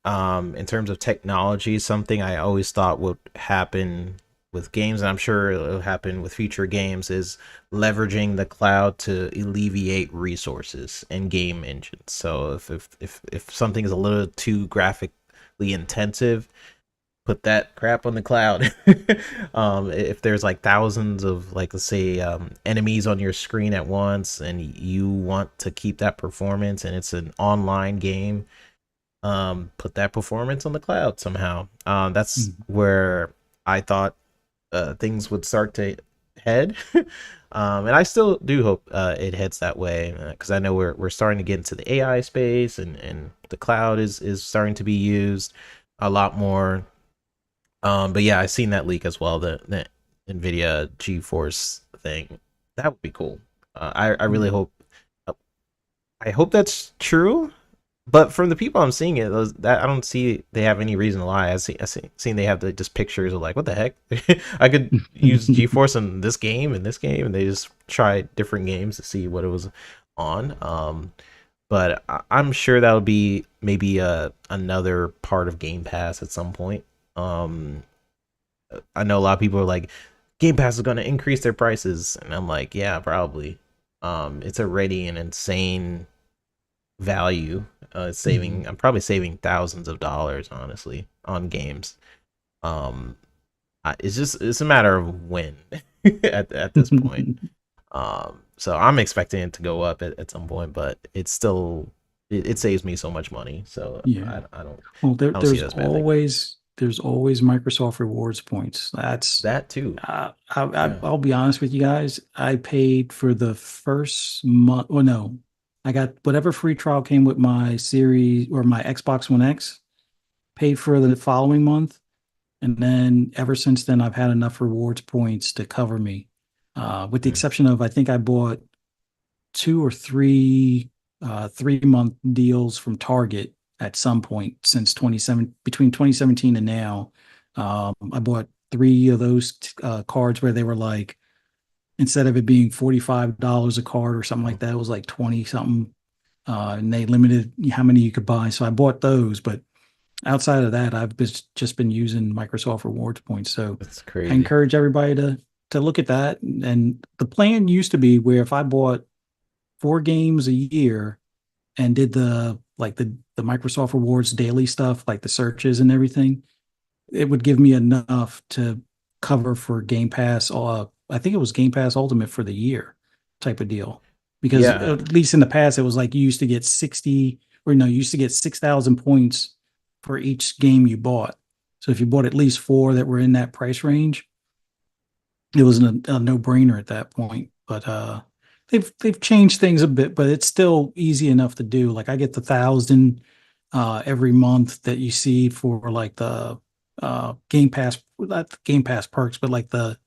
Mhm. in terms of technology, something I always thought would happen with games, and I'm sure it'll happen with future games, is leveraging the cloud to alleviate resources and game engines. So if something is a little too graphically intensive, put that crap on the cloud. If there's like thousands of, like, let's say enemies on your screen at once, and you want to keep that performance, and it's an online game, put that performance on the cloud somehow. That's Mhm. where I thought things would start to head. And I still do hope it heads that way, because I know we're starting to get into the AI space, and the cloud is starting to be used a lot more. But yeah, I've seen that leak as well, the NVIDIA GeForce thing. That would be cool. I really Yeah. hope, I hope that's true. But from the people I'm seeing it, that I don't see they have any reason to lie. Seen they have just pictures of, like, what the heck? I could use GeForce in this game and this game, and they just try different games to see what it was on. But I'm sure that would be maybe another part of Game Pass at some point. Um, I know a lot of people are like, Game Pass is going to increase their prices, and I'm like, yeah, probably. It's already an insane value. Mhm. I'm probably saving thousands of dollars, honestly, on games. Um, it's a matter of when at this point. So I'm expecting it to go up at some point, but it's still, it saves me so much money. So Yeah. Well, I don't see it as a bad thing. there's always Microsoft rewards points. That's That too. Yeah. I'll be honest with you guys. I paid for the first month. Well, no, I got whatever free trial came with my series or my Xbox One X. Paid for the following month, and then ever since then, I've had enough rewards points to cover me. With the Mm. exception of, I think I bought two or three 3-month deals from Target at some point since 27 between 2017 and now. I bought three of those cards where they were like, instead of it being $45 a card or something like that, it was like 20 something. And they limited how many you could buy. So I bought those, but outside of that, just been using Microsoft Rewards points. So That's I crazy. encourage everybody to look at that. And the plan used to be where if I bought 4 games a year and did the Microsoft Rewards daily stuff, like the searches and everything, it would give me enough to cover for Game Pass. I think it was Game Pass Ultimate for the year type of deal. Because Yeah. at least in the past, it was like you used to get 60, or no, you used to get 6,000 points for each game you bought. So if you bought at least 4 that were in that price range, it was a no brainer at that point. But they've changed things a bit, but it's still easy enough to do. Like I get the 1,000 every month that you see for like the Game Pass, not the Game Pass perks, but like the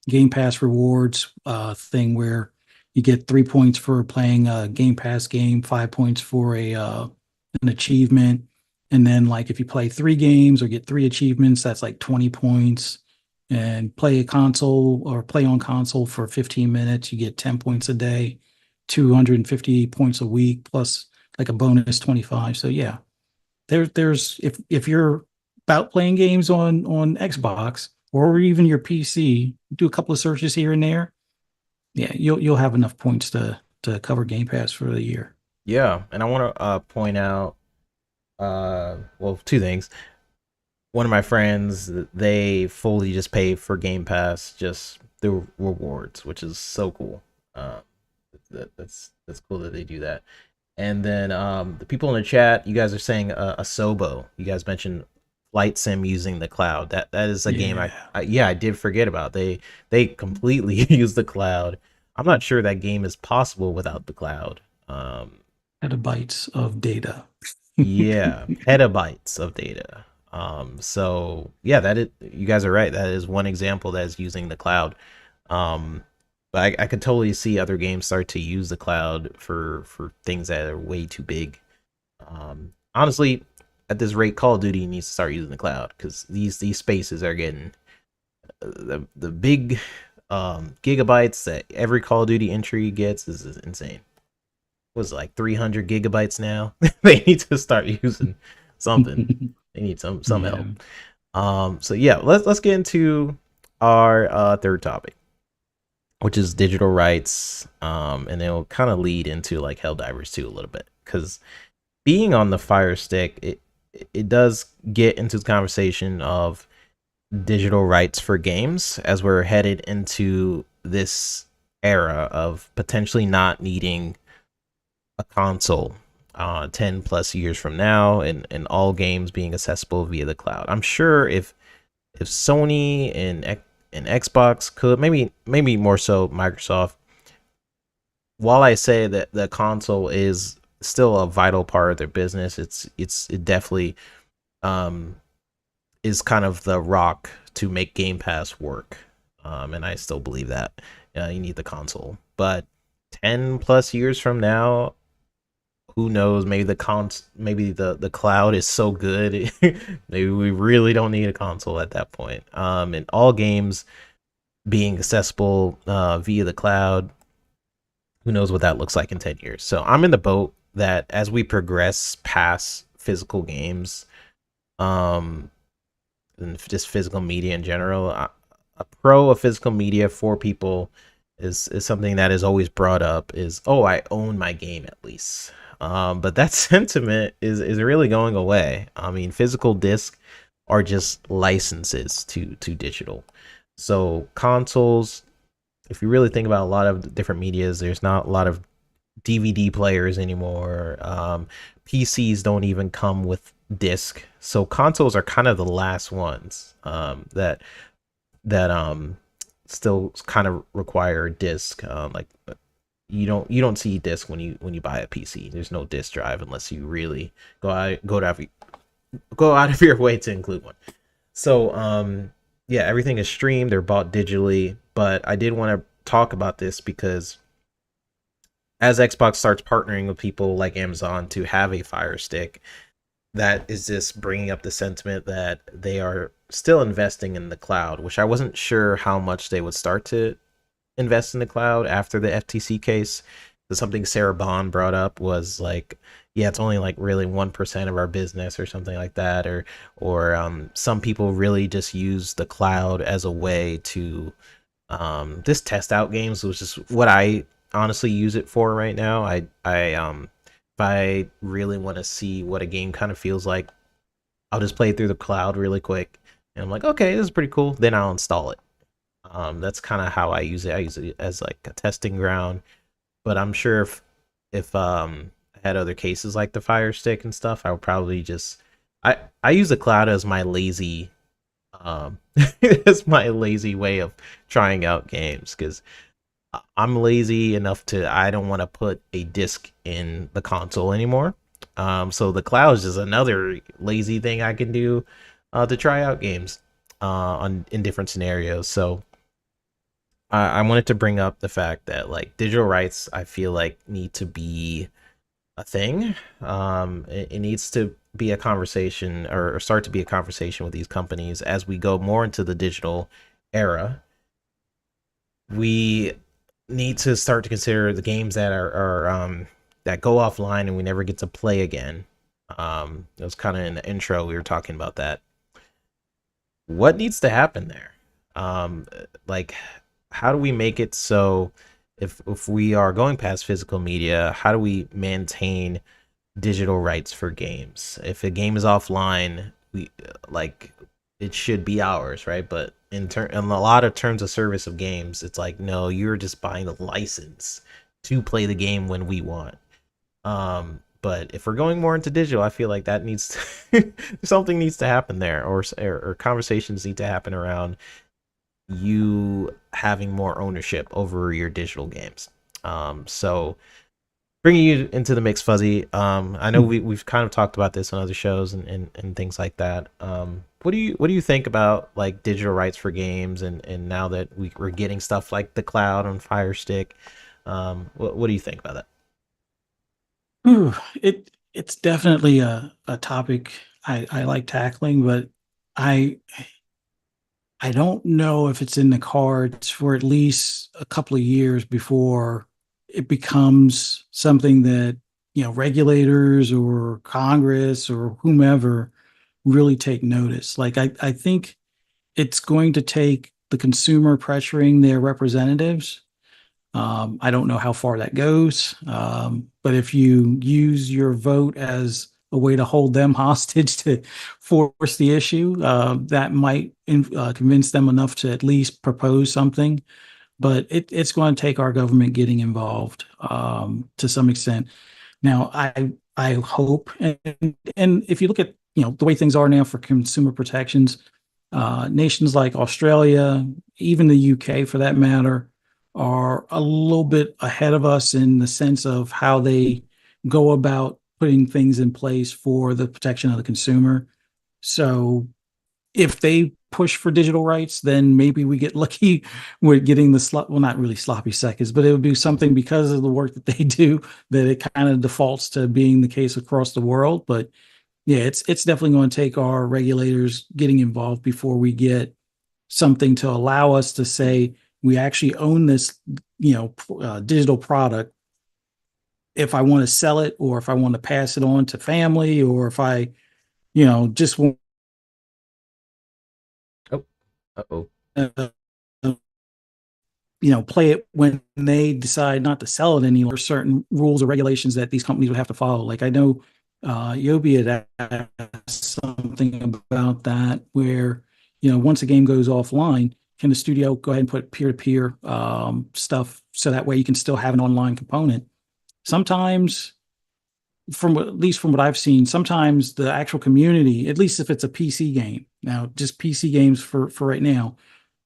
Game Pass rewards thing where you get 3 points for playing a Game Pass game, 5 points for a an achievement, and then like if you play 3 games or get 3 achievements, that's like 20 points. And play a console or play on console for 15 minutes, you get 10 points a day, 250 points a week, plus like a bonus 25. So yeah, there's if you're about playing games on Xbox or even your PC, do a couple of searches here and there. Yeah, you'll have enough points to cover Game Pass for the year. Yeah. And I want to point out, well, two things. One of my friends, they fully just pay for Game Pass just through rewards, which is so cool. Uh, that's cool that they do that. And then the people in the chat, you guys are saying Asobo. You guys mentioned Flight Sim using the cloud. That is a game Yeah, I did forget about. They completely use the cloud. I'm not sure that game is possible without the cloud. Um, petabytes of data. yeah, petabytes of data. So yeah, you guys are right. That is one example that is using the cloud. Um, but I could totally see other games start to use the cloud for things that are way too big. Honestly, at this rate, Call of Duty needs to start using the cloud because these spaces are getting the big gigabytes that every Call of Duty entry gets is insane. Was like 300 gigabytes now. They need to start using something. They need some Yeah. help. So yeah, let's get into our third topic, which is digital rights. And it'll kind of lead into like Helldivers too a little bit because being on the Fire Stick, it does get into the conversation of digital rights for games as we're headed into this era of potentially not needing a console 10 plus years from now, and all games being accessible via the cloud. I'm sure if Sony and Xbox could, maybe more so Microsoft, while I say that the console is still a vital part of their business, it definitely um is kind of the rock to make Game Pass work. And I still believe that you need the console, but 10 plus years from now, who knows? Maybe maybe the cloud is so good, maybe we really don't need a console at that point. And all games being accessible via the cloud, who knows what that looks like in 10 years. So I'm in the boat that as we progress past physical games, um, and just physical media in general, a pro of physical media for people is something that is always brought up is, oh, I own my game at least. But that sentiment is really going away. I mean, physical discs are just licenses to digital. So consoles, if you really think about a lot of different medias, there's not a lot of DVD players anymore. PCs don't even come with disc, so consoles are kind of the last ones that still kind of require a disc. Like you don't see disc when you buy a PC. There's no disc drive unless you really go out of your way to include one. So yeah, everything is streamed. They're bought digitally. But I did want to talk about this because as Xbox starts partnering with people like Amazon to have a Fire Stick, that is just bringing up the sentiment that they are still investing in the cloud, which I wasn't sure how much they would start to invest in the cloud after the FTC case. So something Sarah Bond brought up was like, yeah, it's only like really 1% of our business or something like that, or some people really just use the cloud as a way to just test out games, which is what I honestly use it for right now. I if I really want to see what a game kind of feels like, I'll just play it through the cloud really quick, and I'm like, okay, this is pretty cool. Then I'll install it. That's kind of how I use it. I use it as like a testing ground. But I'm sure if I had other cases like the Fire Stick and stuff, I would probably just I use the cloud as my lazy um as my lazy way of trying out games, because I'm lazy enough to I don't want to put a disc in the console anymore. So the cloud is just another lazy thing I can do to try out games on in different scenarios. So I wanted to bring up the fact that like digital rights, I feel like need to be a thing. It needs to be a conversation, or start to be a conversation with these companies as we go more into the digital era. We need to start to consider the games that are that go offline and we never get to play again. It was kind of in the intro we were talking about that. What needs to happen there? Like, how do we make it so if we are going past physical media, how do we maintain digital rights for games? If a game is offline, we like it should be ours, right? But in a lot of terms of service of games, it's like, no, you're just buying the license to play the game when we want. But if we're going more into digital, I feel like that needs to, something needs to happen there, or conversations need to happen around you having more ownership over your digital games. So bringing you into the mix, Fuzzy. I know we've kind of talked about this on other shows and things like that. What do you think about like digital rights for games, and now that we're getting stuff like the cloud on Fire Stick? What do you think about that? Ooh, it's definitely a topic I like tackling, but I I don't know if it's in the cards for at least a couple of years before it becomes something that, regulators or Congress or whomever really take notice. Like I think it's going to take the consumer pressuring their representatives. I don't know how far that goes, but if you use your vote as a way to hold them hostage to force the issue, that might convince them enough to at least propose something. But it's going to take our government getting involved to some extent. Now, I hope, and if you look at the way things are now for consumer protections, nations like Australia, even the UK for that matter, are a little bit ahead of us in the sense of how they go about putting things in place for the protection of the consumer. So if they push for digital rights, then maybe we get lucky with getting well, not really sloppy seconds, but it would be something because of the work that they do that it kind of defaults to being the case across the world. But yeah, it's definitely going to take our regulators getting involved before we get something to allow us to say we actually own this, digital product. If I want to sell it, or if I want to pass it on to family, or if I, just want Oh, uh-oh. to, play it when they decide not to sell it any longer. Certain rules or regulations that these companies would have to follow. Like I know Yobi had asked something about that, where once a game goes offline, can the studio go ahead and put peer-to-peer stuff so that way you can still have an online component? Sometimes, at least from what I've seen, sometimes the actual community, at least if it's a PC game, now just PC games for right now,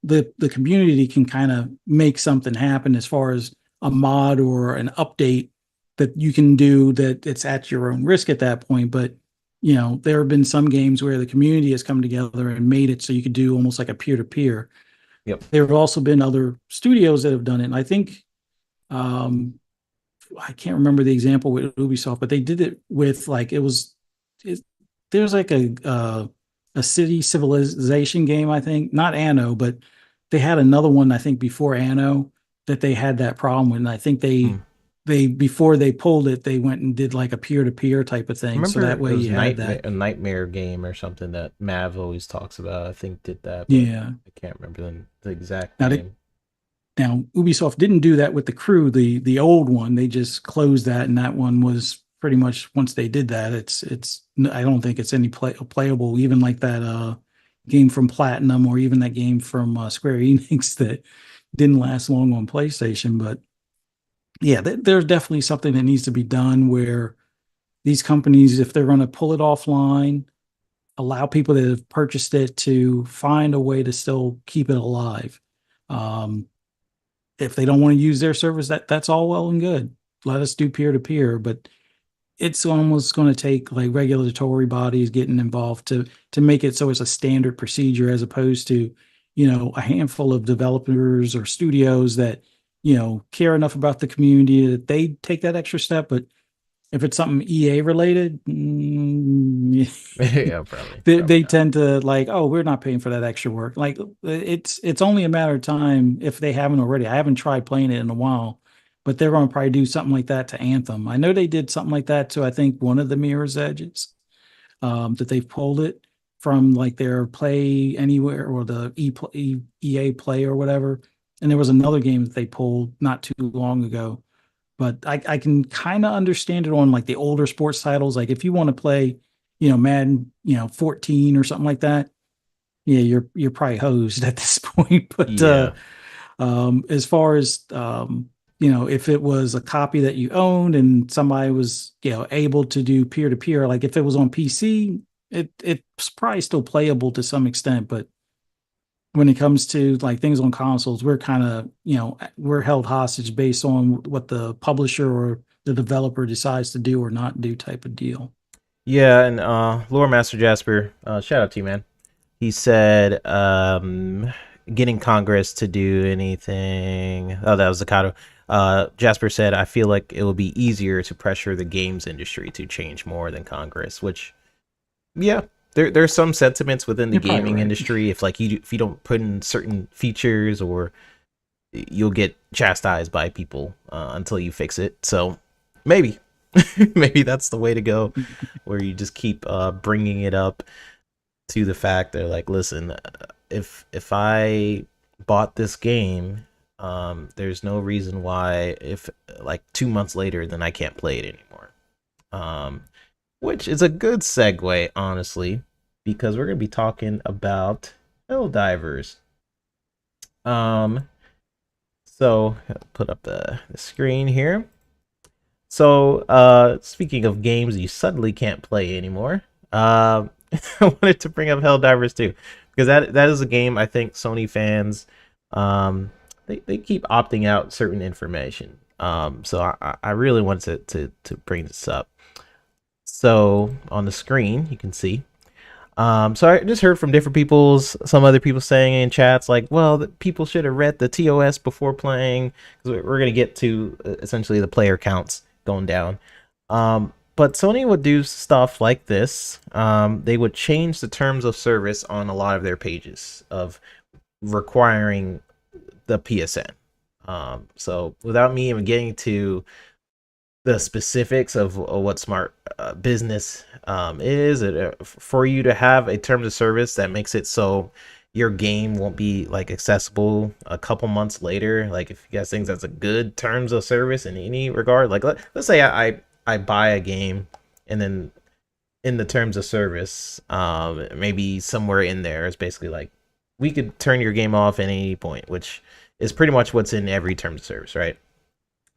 the community can kind of make something happen as far as a mod or an update that you can do that it's at your own risk at that point. But there have been some games where the community has come together and made it so you could do almost like a peer-to-peer. Yep. There have also been other studios that have done it. And I think I can't remember the example with Ubisoft, but they did it with like it, there's like a city civilization game, I think, not Anno, but they had another one I think before Anno that they had that problem with. And I think Hmm. they before they pulled it, they went and did like a peer-to-peer type of I thing. So remember that it way was you had that. a nightmare game or something that Mav always talks about. I think did that, but Yeah. I can't remember the exact Now they name. Now, Ubisoft didn't do that with the crew, the old one. They just closed that, and that one was pretty much once they did that, it's I don't think it's any playable, even like that game from Platinum or even that game from Square Enix that didn't last long on PlayStation. But yeah, there's definitely something that needs to be done where these companies, if they're going to pull it offline, allow people that have purchased it to find a way to still keep it alive. Um, if they don't want to use their service, that's all well and good. Let us do peer to peer, but it's almost going to take like regulatory bodies getting involved to make it so it's a standard procedure as opposed to, a handful of developers or studios that, care enough about the community that they take that extra step. But if it's something EA related, Yeah, probably, they probably not. tend to like, oh, we're not paying for that extra work. Like it's only a matter of time if they haven't already. I haven't tried playing it in a while, but they're going to probably do something like that to Anthem. I know they did something like that to I think one of the Mirror's Edges, that they've pulled it from like their Play Anywhere or the EA Play or whatever. And there was another game that they pulled not too long ago, but I can kind of understand it on like the older sports titles. Like if you want to play, Madden, 14 or something like that, yeah, you're probably hosed at this point. But Yeah. as far as if it was a copy that you owned and somebody was, able to do peer to peer, like if it was on PC, it's probably still playable to some extent, but when it comes to like things on consoles, we're kind of, we're held hostage based on what the publisher or the developer decides to do or not do type of deal. Yeah, and Lore Master Jasper, shout out to you, man. He said getting Congress to do anything. Oh, that was Zakato. Jasper said, I feel like it will be easier to pressure the games industry to change more than Congress, which, yeah, there's some sentiments within the You're probably gaming right. industry. If you don't put in certain features, or you'll get chastised by people until you fix it. So maybe, maybe that's the way to go, where you just keep bringing it up to the fact they're like, listen, if I bought this game, there's no reason why if like 2 months later, then I can't play it anymore. Which is a good segue, honestly, because we're gonna be talking about Helldivers. Um, so put up the screen here. So, speaking of games you suddenly can't play anymore, I wanted to bring up Helldivers too, because that is a game I think Sony fans, they keep opting out certain information. So I really wanted to bring this up. So on the screen you can see. So I just heard from different some other people saying in chats like, well, people should have read the TOS before playing, because we're gonna get to essentially the player counts going down. But Sony would do stuff like this. They would change the terms of service on a lot of their pages of requiring the PSN. So without me even getting to the specifics of what smart business is, for you to have a terms of service that makes it so your game won't be like accessible a couple months later. Like if you guys think that's a good terms of service in any regard, like let's say I buy a game, and then in the terms of service, maybe somewhere in there is basically like, we could turn your game off at any point, which is pretty much what's in every terms of service, right?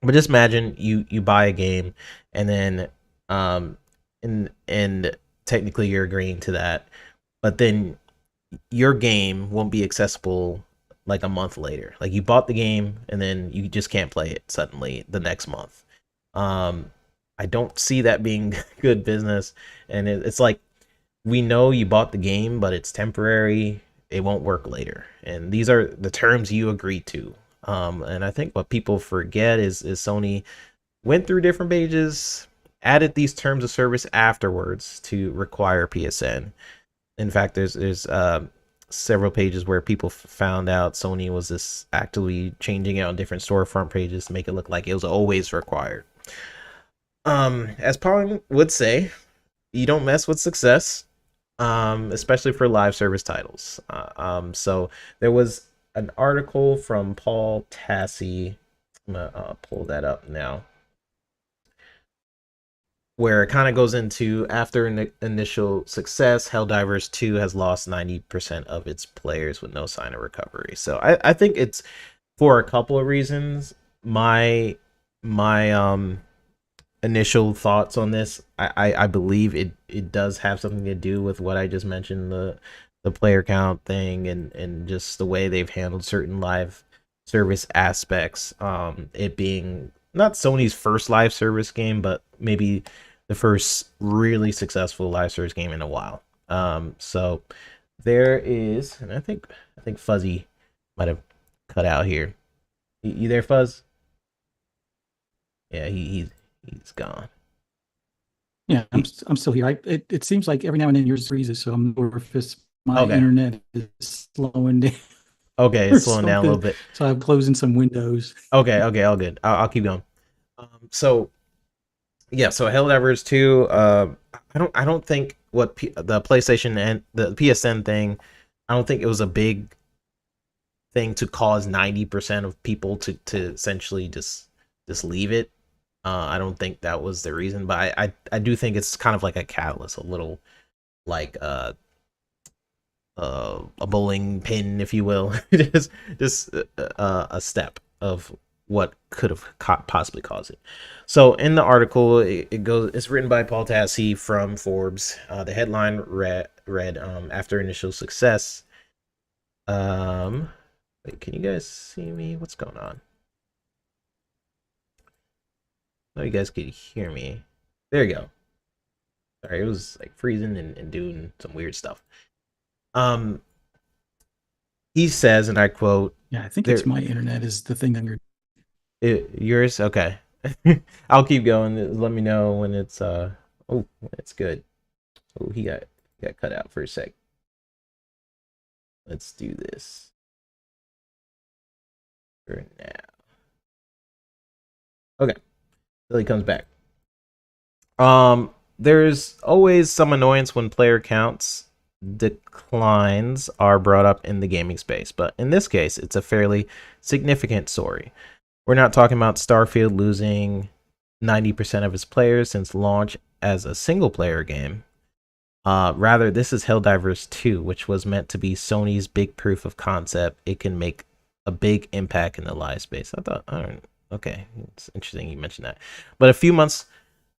But just imagine you buy a game, and then and technically you're agreeing to that, but then your game won't be accessible like a month later. Like you bought the game, and then you just can't play it suddenly the next month. um I don't see that being good business. And it's like, we know you bought the game, but it's temporary. It won't work later, and these are the terms you agreed to. And I think what people forget is Sony went through different pages, added these terms of service afterwards to require PSN. In fact, there's several pages where people found out Sony was this actively changing it on different storefront pages to make it look like it was always required. As Pong would say, you don't mess with success, especially for live service titles. So there was an article from Paul Tassi. I'm gonna pull that up now, where it kind of goes into after an initial success, Helldivers 2 has lost 90% of its players with no sign of recovery. So I think it's for a couple of reasons. My initial thoughts on this, I believe it does have something to do with what I just mentioned, the player count thing and just the way they've handled certain live service aspects. It being not Sony's first live service game, but maybe the first really successful live service game in a while. So there is, and I think Fuzzy might have cut out here. You there, Fuzz? Yeah, he's gone. Yeah, I'm still here. It seems like every now and then yours freezes, so I'm not sure if it's my Okay. internet is slowing down Okay, or it's slowing down a little something. bit. So I'm closing some windows. Okay, all good. I'll keep going. So yeah, so Helldivers 2, I don't think the PlayStation and the PSN thing, I don't think it was a big thing to cause 90% of people to essentially just leave it. I don't think that was the reason, but I do think it's kind of like a catalyst, a little like a bowling pin, if you will, just a step of what could have possibly caused it. So in the article, it goes. It's written by Paul Tassi from Forbes. The headline read after initial success. Wait, can you guys see me? What's going on? Oh, you guys could hear me. There you go. Sorry, it was like freezing and doing some weird stuff. Um, he says, and I quote, Yeah, I think it's "There, my internet is the thing that you're. yours, okay." I'll keep going. Let me know when it's oh, it's good. Oh, he got cut out for a sec. Let's do this for now. Okay, till he comes back. There's always some annoyance when player counts declines are brought up in the gaming space, but in this case, it's a fairly significant story. We're not talking about Starfield losing 90% of its players since launch as a single player game. Rather, this is Helldivers 2, which was meant to be Sony's big proof of concept. It can make a big impact in the live space. I thought, okay, it's interesting you mentioned that. But a few months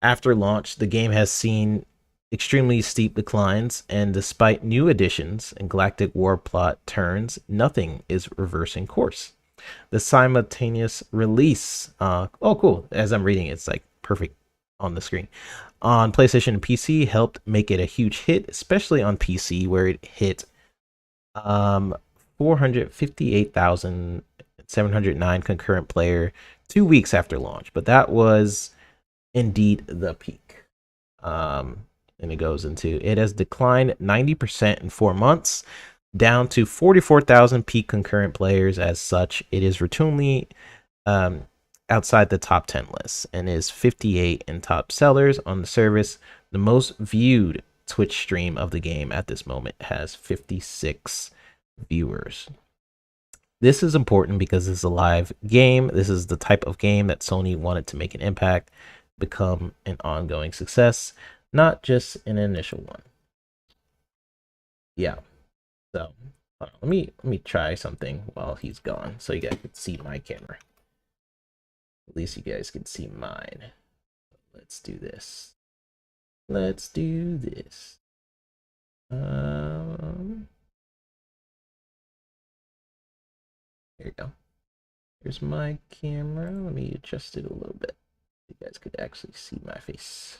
after launch, the game has seen extremely steep declines, and despite new additions and Galactic War plot turns, nothing is reversing course. The simultaneous release, oh cool, as I'm reading it's like perfect on the screen, on PlayStation and PC helped make it a huge hit, especially on PC where it hit 458,709 concurrent player 2 weeks after launch, but that was indeed the peak. And it goes into, it has declined 90% in 4 months, down to 44,000 peak concurrent players. As such, it is routinely outside the top 10 lists and is 58 in top sellers on the service. The most viewed Twitch stream of the game at this moment has 56 viewers. This is important because it's a live game. This is the type of game that Sony wanted to make an impact, become an ongoing success, not just an initial one. Yeah. So let me try something while he's gone so you guys can see my camera. At least you guys can see mine. Let's do this. Let's do this. Here you go. Here's my camera. Let me adjust it a little bit. You guys could actually see my face.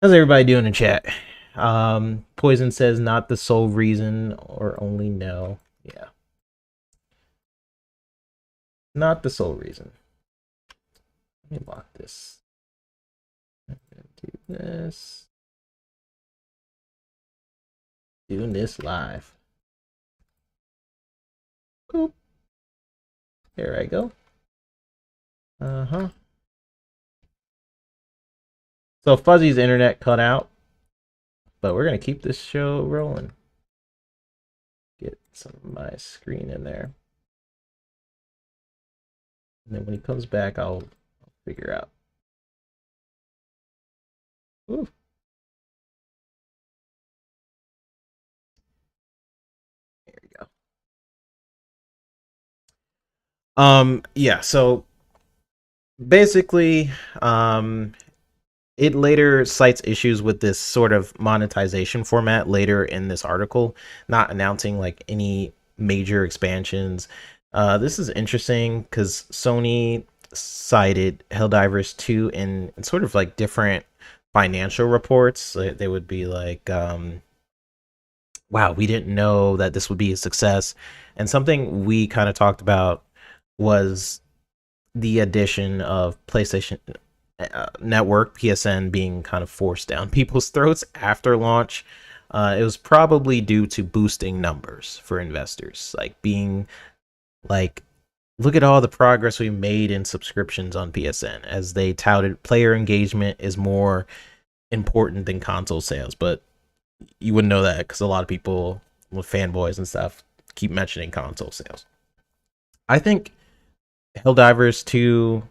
How's everybody doing in chat? Poison says not the sole reason or only no. Yeah. Not the sole reason. Let me lock this. I'm gonna do this. Doing this live. Boop. There I go. Uh-huh. So Fuzzy's internet cut out, but we're gonna keep this show rolling. Get some of my screen in there. And then when he comes back, I'll figure out. Ooh. There you go. Yeah, so basically, it later cites issues with this sort of monetization format later in this article, not announcing like any major expansions. This is interesting because Sony cited Helldivers 2 in sort of like different financial reports. They would be like, wow, we didn't know that this would be a success. And something we kind of talked about was the addition of PlayStation Network, PSN, being kind of forced down people's throats after launch. It was probably due to boosting numbers for investors, like being like, look at all the progress we made in subscriptions on PSN, as they touted player engagement is more important than console sales. But you wouldn't know that because a lot of people with fanboys and stuff keep mentioning console sales. I think Helldivers 2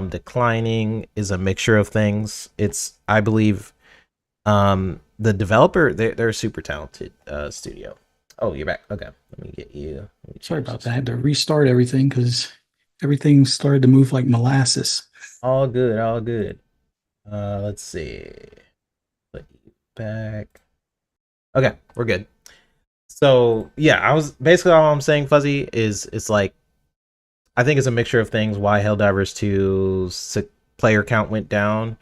declining is a mixture of things. It's, I believe, the developer, they're a super talented studio. Oh, you're back. Okay, let me get you. Sorry about that. I had to restart everything because everything started to move like molasses. All good, all good. Let's see. Put you back. Okay, we're good. So yeah, I was basically, all I'm saying, Fuzzy, is it's like, I think it's a mixture of things. Why Helldivers 2's player count went down.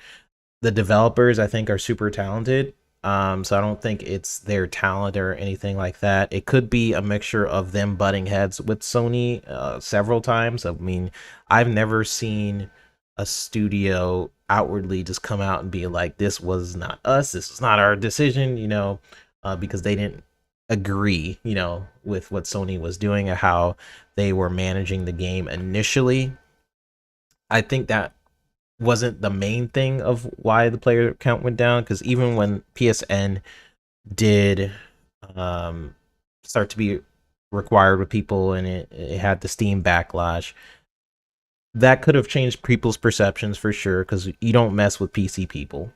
The developers, I think, are super talented. So I don't think it's their talent or anything like that. It could be a mixture of them butting heads with Sony several times. I mean, I've never seen a studio outwardly just come out and be like, this was not us, this was not our decision, because they didn't agree, with what Sony was doing and how they were managing the game initially. I think that wasn't the main thing of why the player count went down, because even when PSN did start to be required with people, and it had the Steam backlash, that could have changed people's perceptions for sure, because you don't mess with PC people.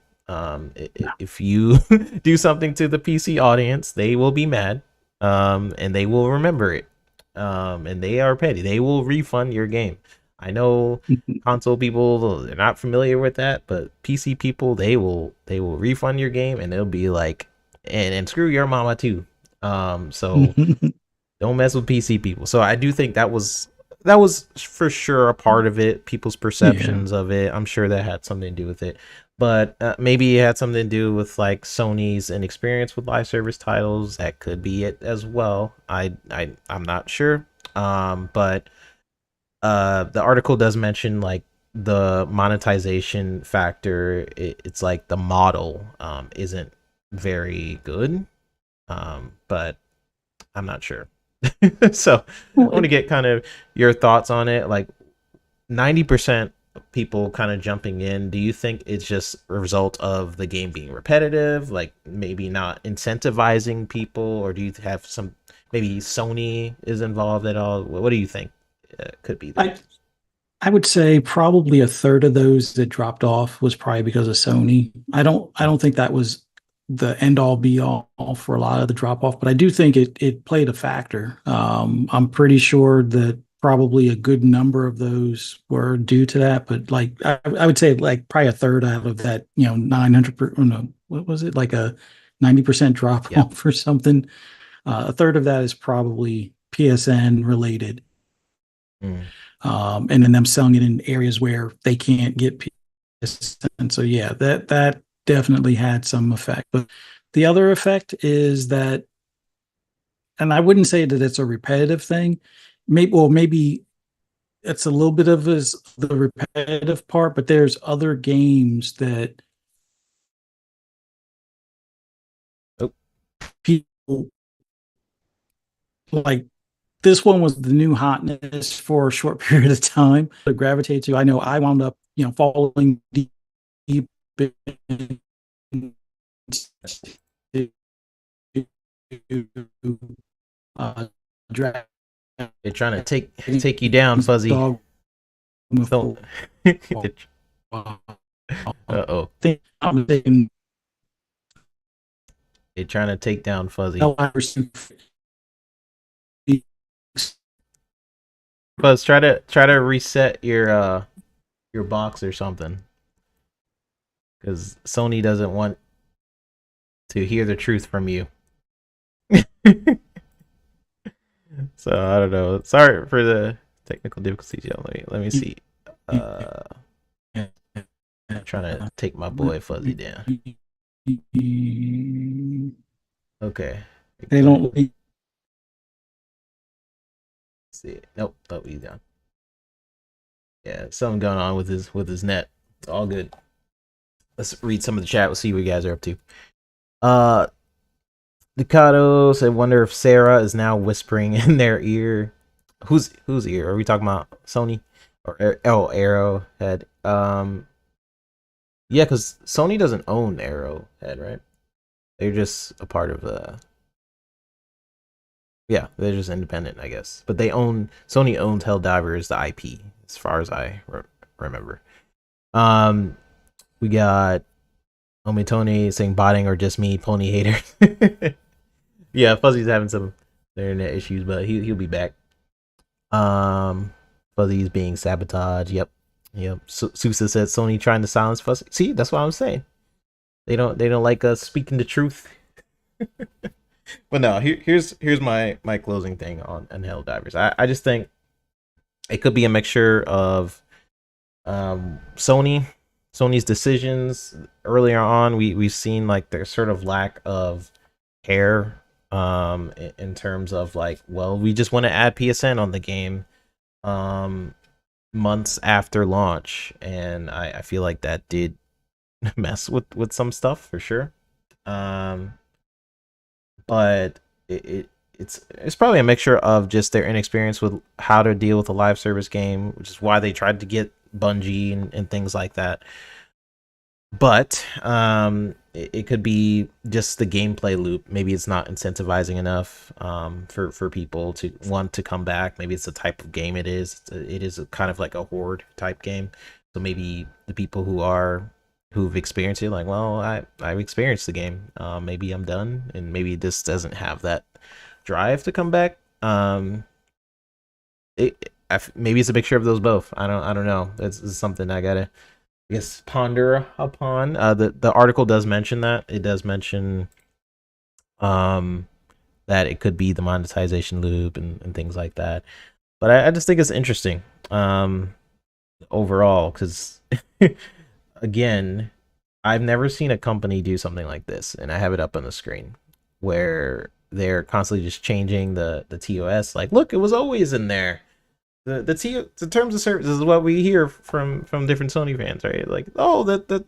If you do something to the PC audience, they will be mad, and they will remember it, and they are petty. They will refund your game. I know console people, they're not familiar with that, but PC people, they will refund your game, and they'll be like, and screw your mama too. So don't mess with PC people. So I do think that was for sure a part of it. People's Yeah. perceptions of it. I'm sure that had something to do with it, but maybe it had something to do with like Sony's inexperience with live service titles. That could be it as well. I'm not sure. But the article does mention like the monetization factor. It's like the model isn't very good. But I'm not sure. So I Well, want to get kind of your thoughts on it. Like 90% of people kind of jumping in. Do you think it's just a result of the game being repetitive, like maybe not incentivizing people, or do you have some, maybe Sony is involved at all? What do you think could be the I reason? I would say probably a third of those that dropped off was probably because of Sony. I don't think that was the end all be all for a lot of the drop off, but I do think it played a factor. I'm pretty sure that probably a good number of those were due to that, but like I would say like probably a third out of that, 900 no, what was it, like a 90% drop Yeah. off or something. A third of that is probably PSN related, Mm. and then them selling it in areas where they can't get PSN. So yeah, that definitely had some effect. But the other effect is that, and I wouldn't say that it's a repetitive thing. Maybe it's a little bit of the repetitive part, but there's other games that Oh, people like. This one was the new hotness for a short period of time to gravitate to. I know I wound up, falling deep into uh, Dragon they're trying to take you down, Fuzzy. Dogma Don't. 4. Uh-oh. I'm thinking They're trying to take down Fuzzy. Helldivers. Fuzz, try to reset your box or something. Because Sony doesn't want to hear the truth from you. So I don't know. Sorry for the technical difficulties. Yeah, let me see. I'm trying to take my boy Fuzzy down. Okay. They don't. See. Nope. Oh, he's down. Yeah, something going on with his net. It's all good. Let's read some of the chat. We'll see what you guys are up to. Ducato said, "Wonder if Sarah is now whispering in their ear." Whose ear? Are we talking about Sony or Arrowhead? Yeah, because Sony doesn't own Arrowhead, right? They're just a part of the. Yeah, they're just independent, I guess. But Sony owns Helldivers, the IP, as far as I remember. We got Omitone saying botting or just me, pony hater. Yeah, Fuzzy's having some internet issues, but he'll be back. Fuzzy's being sabotaged. Yep. Sousa said Sony trying to silence Fuzzy. See, that's what I'm saying. They don't like us speaking the truth. But no, here's my closing thing on Helldivers. I just think it could be a mixture of Sony's decisions earlier on. We've seen like their sort of lack of care in terms of like, well, we just want to add PSN on the game months after launch, and I feel like that did mess with some stuff for sure. But it's probably a mixture of just their inexperience with how to deal with a live service game, which is why they tried to get Bungie and things like that. But it could be just the gameplay loop. Maybe it's not incentivizing enough for people to want to come back. Maybe it's the type of game it is. It is kind of like a horde type game. So maybe the people who've experienced it, like, well, I've experienced the game. Maybe I'm done, and maybe this doesn't have that drive to come back. Maybe it's a mixture of those both. I don't know. It's something I gotta, I guess, ponder upon. The article does mention that. It does mention that it could be the monetization loop and things like that. But I just think it's interesting overall, because again, I've never seen a company do something like this, and I have it up on the screen, where they're constantly just changing the TOS. Like, look, it was always in there. The terms of service is what we hear from different Sony fans, right? Like, oh, the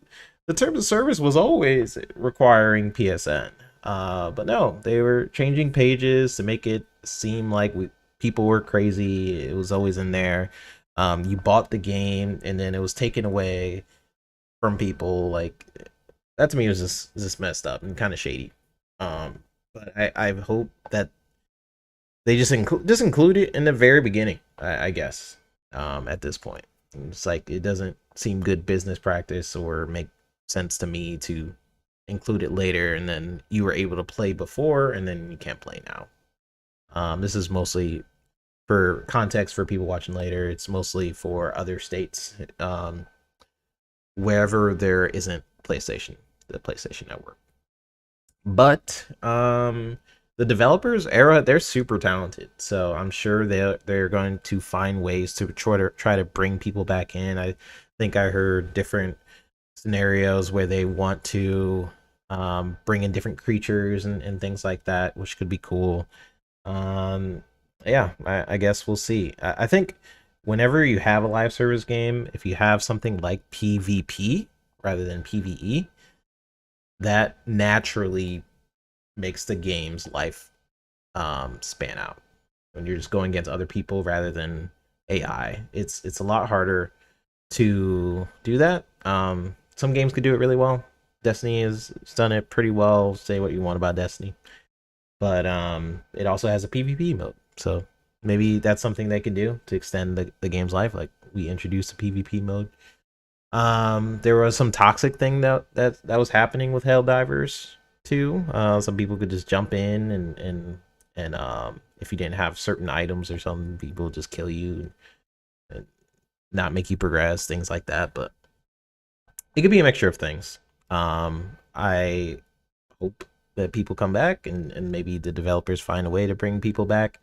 terms of service was always requiring PSN. But no, they were changing pages to make it seem like people were crazy. It was always in there. You bought the game and then it was taken away from people. Like, that to me was just messed up and kind of shady. But I hope that they just include it in the very beginning, I guess. At this point, it's like it doesn't seem good business practice or make sense to me to include it later, and then you were able to play before, and then you can't play now. This is mostly for context for people watching later. It's mostly for other states, wherever there isn't the PlayStation Network. But the developers, Arrowhead, they're super talented, so I'm sure they're going to find ways to try to bring people back in. I think I heard different scenarios where they want to bring in different creatures and things like that, which could be cool. Yeah, I guess we'll see. I think whenever you have a live service game, if you have something like PvP rather than PvE, that naturally makes the game's life span out. When you're just going against other people rather than AI, it's a lot harder to do that. Some games could do it really well. Destiny has done it pretty well. Say what you want about Destiny, but it also has a PvP mode. So maybe that's something they could do to extend the game's life. Like we introduced a PvP mode. There was some toxic thing that was happening with Helldivers too. Some people could just jump in and if you didn't have certain items or something, people would just kill you and not make you progress, things like that. But it could be a mixture of things. I hope that people come back and maybe the developers find a way to bring people back.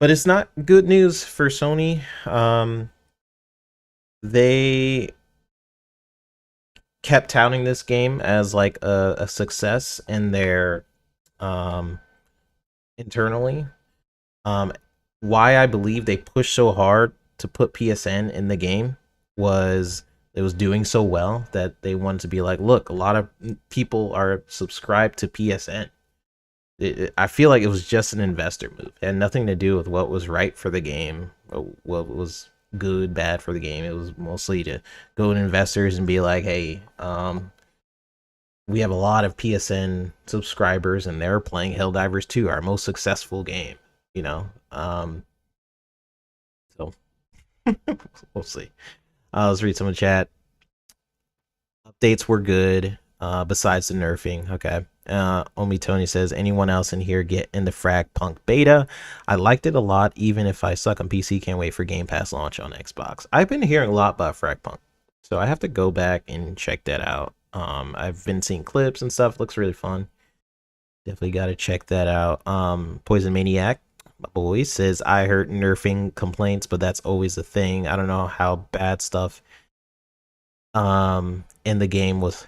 But it's not good news for Sony. They kept touting this game as like a success in their internally. Why I believe they pushed so hard to put PSN in the game was it was doing so well that they wanted to be like, look, a lot of people are subscribed to PSN. I feel like it was just an investor move. It had nothing to do with what was right for the game, or what was good, bad for the game. It was mostly to go to investors and be like, hey, we have a lot of PSN subscribers and they're playing Helldivers 2, our most successful game, you know? So we'll see. Let's read some of the chat. Updates were good, besides the nerfing. Okay. Omi Tony says, anyone else in here get in the Frag Punk beta? I liked it a lot, even if I suck on PC. Can't wait for Game Pass launch on Xbox. I've been hearing a lot about Frag Punk, so I have to go back and check that out. I've been seeing clips and stuff. Looks really fun. Definitely got to check that out. Poison Maniac, my boy, says, I heard nerfing complaints, but that's always the thing. I don't know how bad stuff in the game was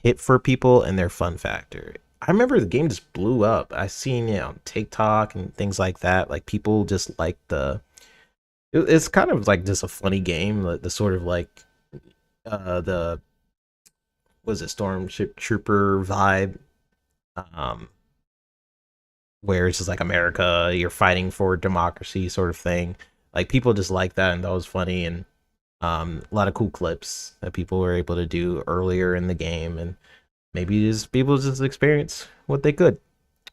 hit for people and their fun factor. I remember the game just blew up. I seen it on TikTok and things like that. Like people just like it's kind of like just a funny game. The sort of like the was it Stormship Trooper vibe, where it's just like America, you're fighting for democracy sort of thing. Like people just like that, and that was funny, and a lot of cool clips that people were able to do earlier in the game, and maybe just people just experience what they could.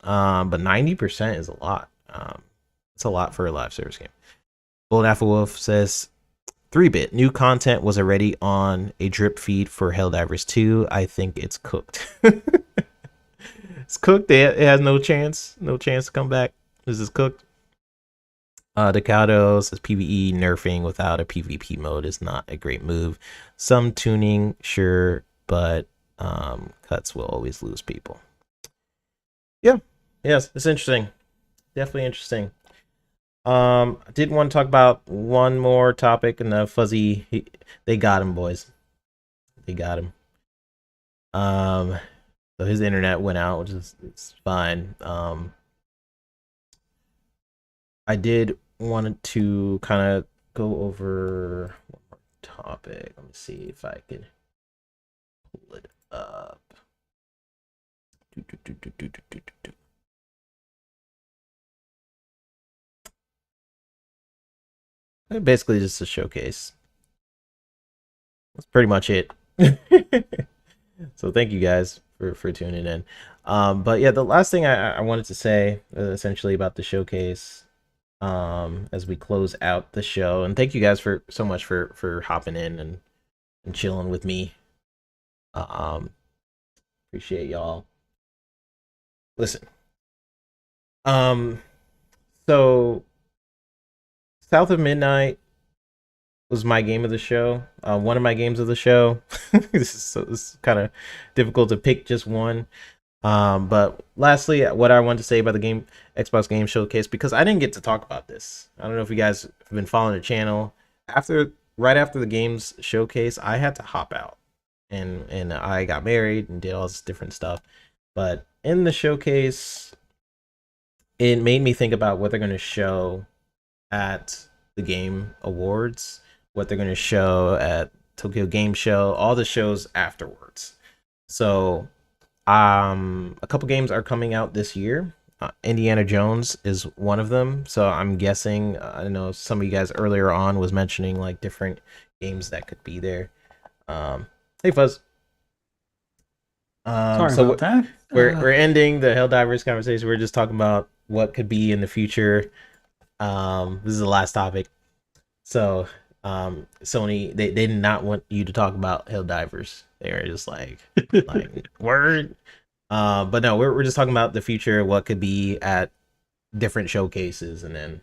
But 90% is a lot. It's a lot for a live service game. Bold Apple Wolf says 3-bit new content was already on a drip feed for Helldivers 2. I think it's cooked. It's cooked. It has no chance to come back. This is cooked. Decado says PvE nerfing without a PvP mode is not a great move. Some tuning, sure, but cuts will always lose people. Yeah, yes, it's interesting. Definitely interesting. I did want to talk about one more topic, and the fuzzy. They got him, boys. They got him. So his internet went out, which is it's fine. I did want to kind of go over one more topic. Let me see if I can pull it up. Basically, just a showcase. That's pretty much it. So thank you guys for tuning in. But yeah, the last thing I wanted to say essentially about the showcase, as we close out the show, and thank you guys for so much for hopping in and chilling with me. Appreciate y'all. Listen, so South of Midnight was my game of the show. One of my games of the show. This is kind of difficult to pick just one. But lastly, what I wanted to say about the game Xbox Game Showcase, because I didn't get to talk about this. I don't know if you guys have been following the channel. Right after the games showcase, I had to hop out, and I got married and did all this different stuff. But in the showcase, it made me think about what they're going to show at the Game Awards, what they're going to show at Tokyo Game Show, all the shows afterwards. So, a couple games are coming out this year. Indiana Jones is one of them. So I'm guessing, I know some of you guys earlier on was mentioning like different games that could be there. Hey Fuzz. Sorry So about that. we're ending the Helldivers conversation. We're just talking about what could be in the future. This is the last topic. So Sony, they did not want you to talk about Helldivers. They were just like word. But no, we're just talking about the future, what could be at different showcases, and then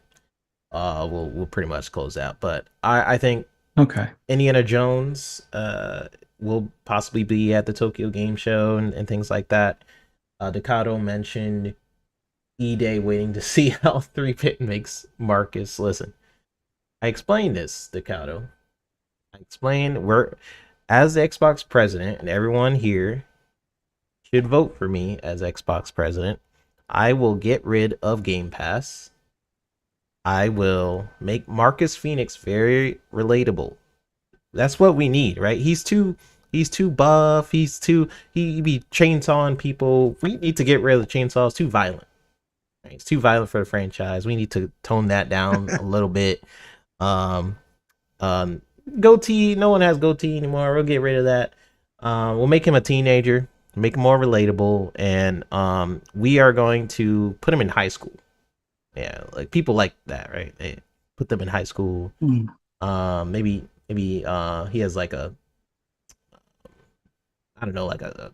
we'll pretty much close out. But I think Okay. Indiana Jones will possibly be at the Tokyo Game Show and things like that. Decado mentioned E-Day, waiting to see how 3-Bit makes Marcus listen. I explained this, Decado. I explained we're as the Xbox president, and everyone here should vote for me as Xbox president. I will get rid of Game Pass. I will make Marcus Phoenix very relatable. That's what we need, right? He's too buff. He be chainsawing people. We need to get rid of the chainsaws. Too violent. Right? It's too violent for the franchise. We need to tone that down a little bit. Um, Goatee. No one has goatee anymore. We'll get rid of that. We'll make him a teenager, make him more relatable, and we are going to put him in high school. Yeah, like people like that, right? They put them in high school. Mm. Maybe he has like a, I don't know, like a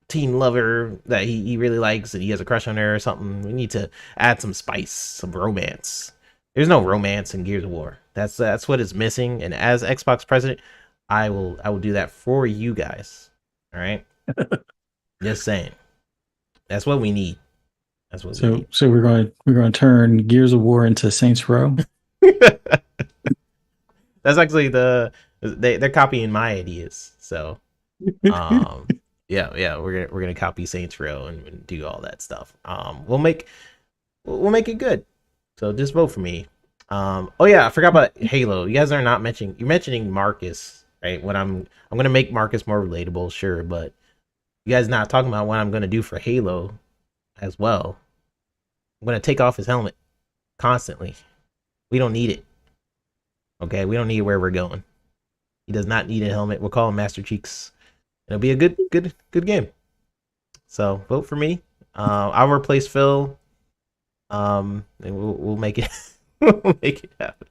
teen lover that he really likes and he has a crush on her or something. We need to add some spice, some romance. There's no romance in Gears of War. That's what is missing. And as Xbox president, I will do that for you guys. All right. Just saying. That's what we need. That's what we need. So we're going to turn Gears of War into Saints Row. That's actually they're copying my ideas. So yeah, we're gonna copy Saints Row and do all that stuff. We'll make it good. So just vote for me. Oh yeah, I forgot about Halo. You guys are not mentioning, you're mentioning Marcus, right? When I'm gonna make Marcus more relatable, sure, but you guys not talking about what I'm gonna do for Halo as well. I'm gonna take off his helmet constantly. We don't need it. Okay, we don't need where we're going. He does not need a helmet. We'll call him Master Cheeks. It'll be a good game. So vote for me. I'll replace Phil. And we'll make it we'll make it happen.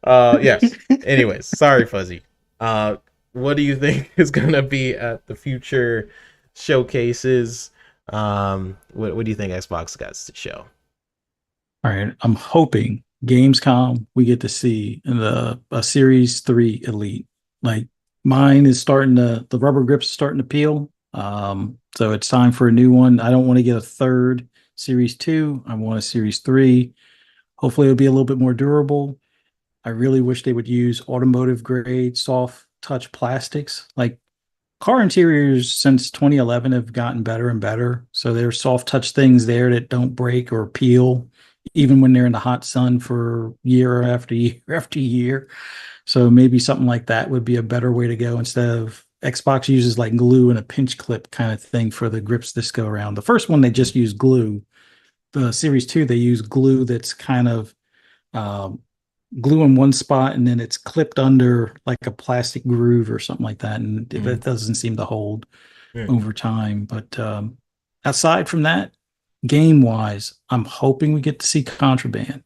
Yes. Anyways, sorry, Fuzzy. What do you think is gonna be at the future showcases? What do you think Xbox got to show? All right. I'm hoping Gamescom we get to see in a Series 3 Elite. Like mine is the rubber grips are starting to peel. So it's time for a new one. I don't want to get a third Series 2. I want a Series 3. Hopefully it'll be a little bit more durable. I really wish they would use automotive grade soft touch plastics. Like car interiors since 2011 have gotten better and better. So there's soft touch things there that don't break or peel, even when they're in the hot sun for year after year after year. So maybe something like that would be a better way to go instead of Xbox uses like glue and a pinch clip kind of thing for the grips this go around. The first one, they just used glue. The Series 2, they use glue that's kind of glue in one spot and then it's clipped under like a plastic groove or something like that. And it doesn't seem to hold over time. But aside from that, game wise, I'm hoping we get to see Contraband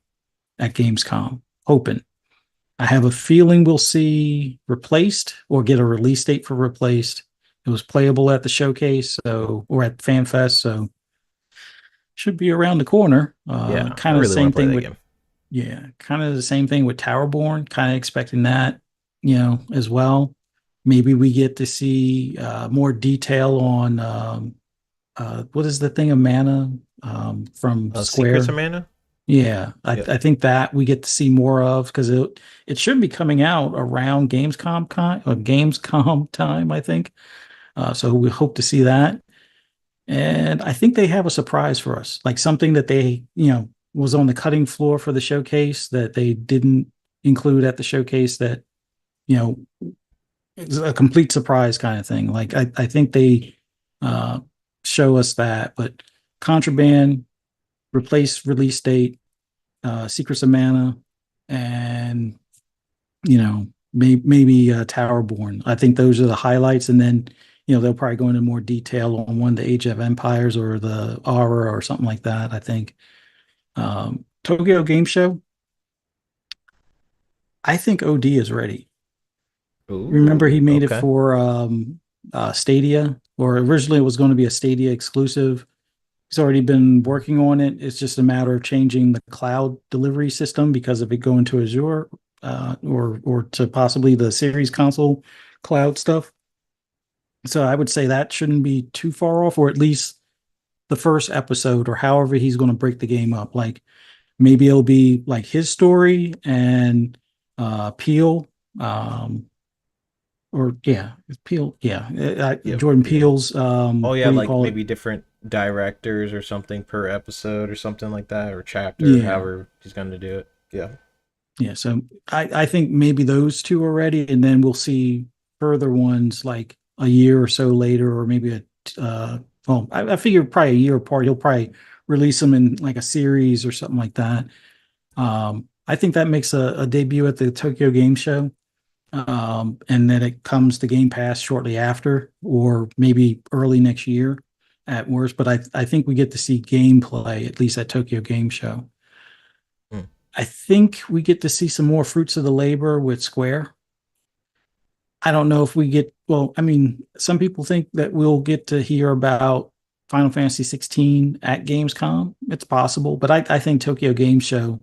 at Gamescom. Hoping. I have a feeling we'll see Replaced or get a release date for Replaced. It was playable at the showcase, or at FanFest, so should be around the corner. Yeah, I Kind of the really want same to play thing that with game. yeah, kind of the same thing with Towerborn. Kind of expecting that, as well. Maybe we get to see more detail on what is the thing of mana from Secrets Square. of Mana. Yeah, Yeah. I think that we get to see more of because it should be coming out around Gamescom time, I think. So we hope to see that. And I think they have a surprise for us, like something that they, was on the cutting floor for the showcase that they didn't include at the showcase that, you know, it's a complete surprise kind of thing. Like I think they uh, show us that, but Contraband, replace release date, Secrets of Mana, and maybe Towerborn. I think those are the highlights, and then they'll probably go into more detail on one, the Age of Empires or the Aura or something like that. I think Tokyo Game Show. I think OD is ready. Remember, he Ooh, made it okay. for Stadia, or originally it was going to be a Stadia exclusive. He's already been working on it. It's just a matter of changing the cloud delivery system because of it going to Azure, or to possibly the Series console cloud stuff. So I would say that shouldn't be too far off, or at least the first episode, or however he's going to break the game up. Like maybe it'll be like his story and Peel, or yeah, Peel, yeah, Yep. Jordan Yeah. Peele's Oh yeah, what do you like call it? maybe different directors or something per episode or something like that, or chapter, Yeah, however he's gonna do it. Yeah. yeah. So I think maybe those two are ready, and then we'll see further ones like a year or so later, or maybe well, I figure probably a year apart. He'll probably release them in like a series or something like that. I think that makes a debut at the Tokyo Game Show, and then it comes to Game Pass shortly after, or maybe early next year at worst. But I think we get to see gameplay at least at Tokyo Game Show. Hmm. I think we get to see some more fruits of the labor with Square. I don't know if we get, well, I mean, some people think that we'll get to hear about Final Fantasy 16 at Gamescom. It's possible, but I think Tokyo Game Show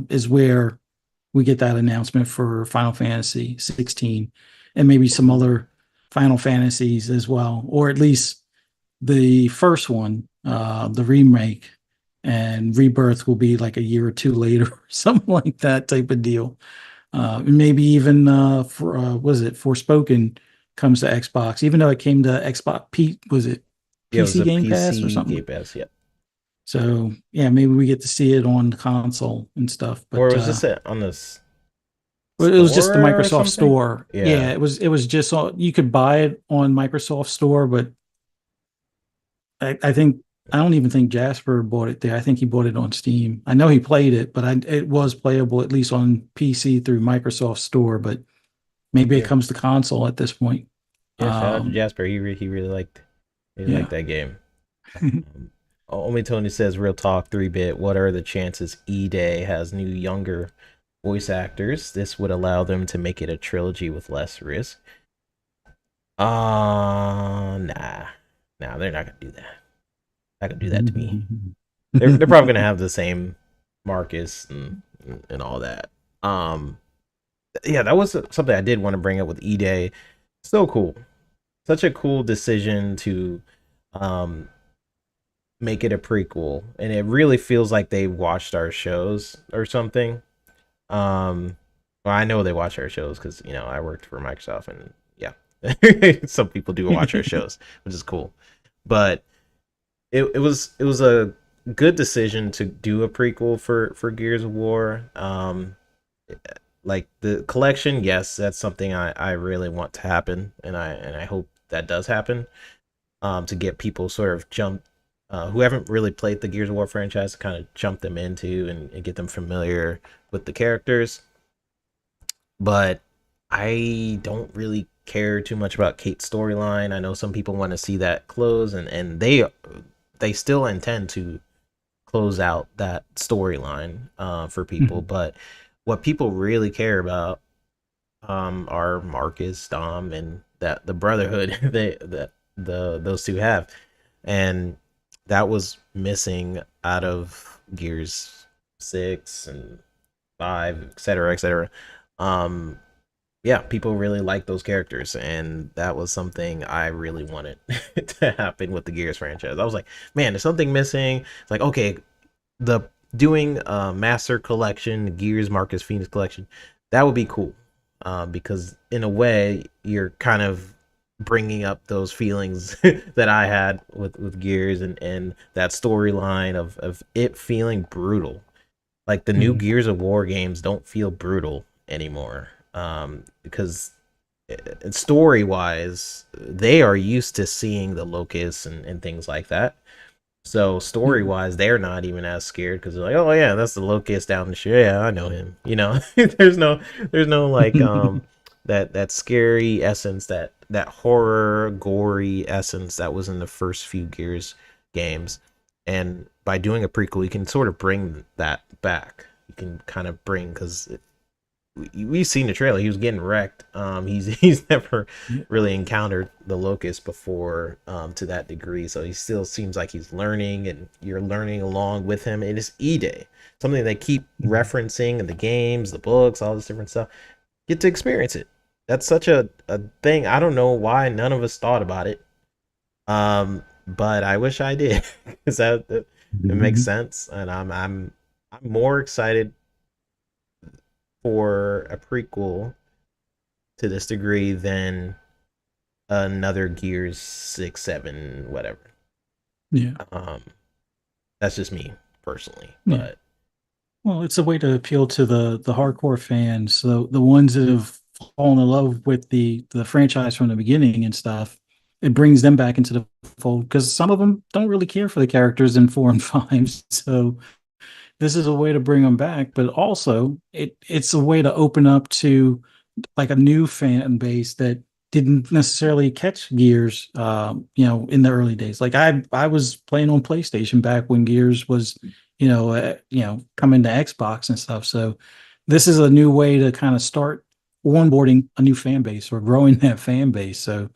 is where we get that announcement for Final Fantasy 16, and maybe some Ooh. other Final Fantasies as well, or at least the first one, the remake, and Rebirth will be like a year or two later, or something like that type of deal. Maybe even for was it Forspoken comes to Xbox, even though it came to Xbox P was it Yeah, it was PC a Game Pass or PC something? Game Pass, yeah. So yeah, maybe we get to see it on the console and stuff. Or But was this on this well, it was just the store or Microsoft something? Store. Yeah, Yeah. it was just you could buy it on Microsoft Store, but I think I don't even think Jasper bought it there. I think he bought it on Steam. I know he played it, but it was playable at least on PC through Microsoft Store. But maybe it Yeah. comes to console at this point. Yeah, shout out to Um, Jasper. He really liked yeah. that game. Only Tony says, real talk, 3-bit. What are the chances E Day has new younger voice actors? This would allow them to make it a trilogy with less risk. Nah. Nah, they're not gonna do that. Not gonna do that to me. They're probably gonna have the same Marcus and all that. Um yeah, that was something I did want to bring up with E Day. So cool. Such a cool decision to um make it a prequel, and it really feels like they watched our shows or something. Well, I know they watch our shows because I worked for Microsoft, and yeah, some people do watch our shows, which is cool. But it was a good decision to do a prequel for Gears of War. Like the collection, yes, that's something I really want to happen, and I hope that does happen. To get people sort of jump who haven't really played the Gears of War franchise to kind of jump them into and get them familiar with the characters. But I don't really care too much about Kate's storyline. I know some people want to see that close, and they still intend to close out that storyline for people. But what people really care about are Marcus, Dom, and that the Brotherhood that those two have, and that was missing out of Gears 6 and 5, etc., etc. Um, yeah, people really like those characters, and that was something I really wanted to happen with the Gears franchise. I was like, man, there's something missing. It's like, okay, the doing Master Collection, Gears Marcus Phoenix Collection, that would be cool. Because in a way, you're kind of bringing up those feelings that I had with Gears, and that storyline of it feeling brutal. Like the new Mm. Gears of War games don't feel brutal anymore. Because story wise, they are used to seeing the locusts and things like that. So story Yeah. wise, they're not even as scared because they're like, oh yeah, that's the locust down the street. Yeah, I know him. You know, there's no like that scary essence, that horror gory essence that was in the first few Gears games. And by doing a prequel, you can sort of bring that back. You can kind of bring, because we've seen the trailer. He was getting wrecked. He's never Yeah. really encountered the locust before, to that degree. So he still seems like he's learning, and you're learning along with him. It is E-Day, something they keep Mhm. referencing in the games, the books, all this different stuff. Get to experience it. That's such a thing. I don't know why none of us thought about it. But I wish I did, because that it makes Mhm. sense, and I'm more excited for a prequel to this degree than another Gears 6, 7, whatever. Yeah. Um, that's just me personally, Yeah. but Well, it's a way to appeal to the hardcore fans, the ones that have fallen in love with the franchise from the beginning and stuff. It brings them back into the fold because some of them don't really care for the characters in 4 and 5. So this is a way to bring them back, but also it's a way to open up to like a new fan base that didn't necessarily catch Gears, in the early days. Like I was playing on PlayStation back when Gears was, coming to Xbox and stuff. So this is a new way to kind of start onboarding a new fan base or growing that fan base. So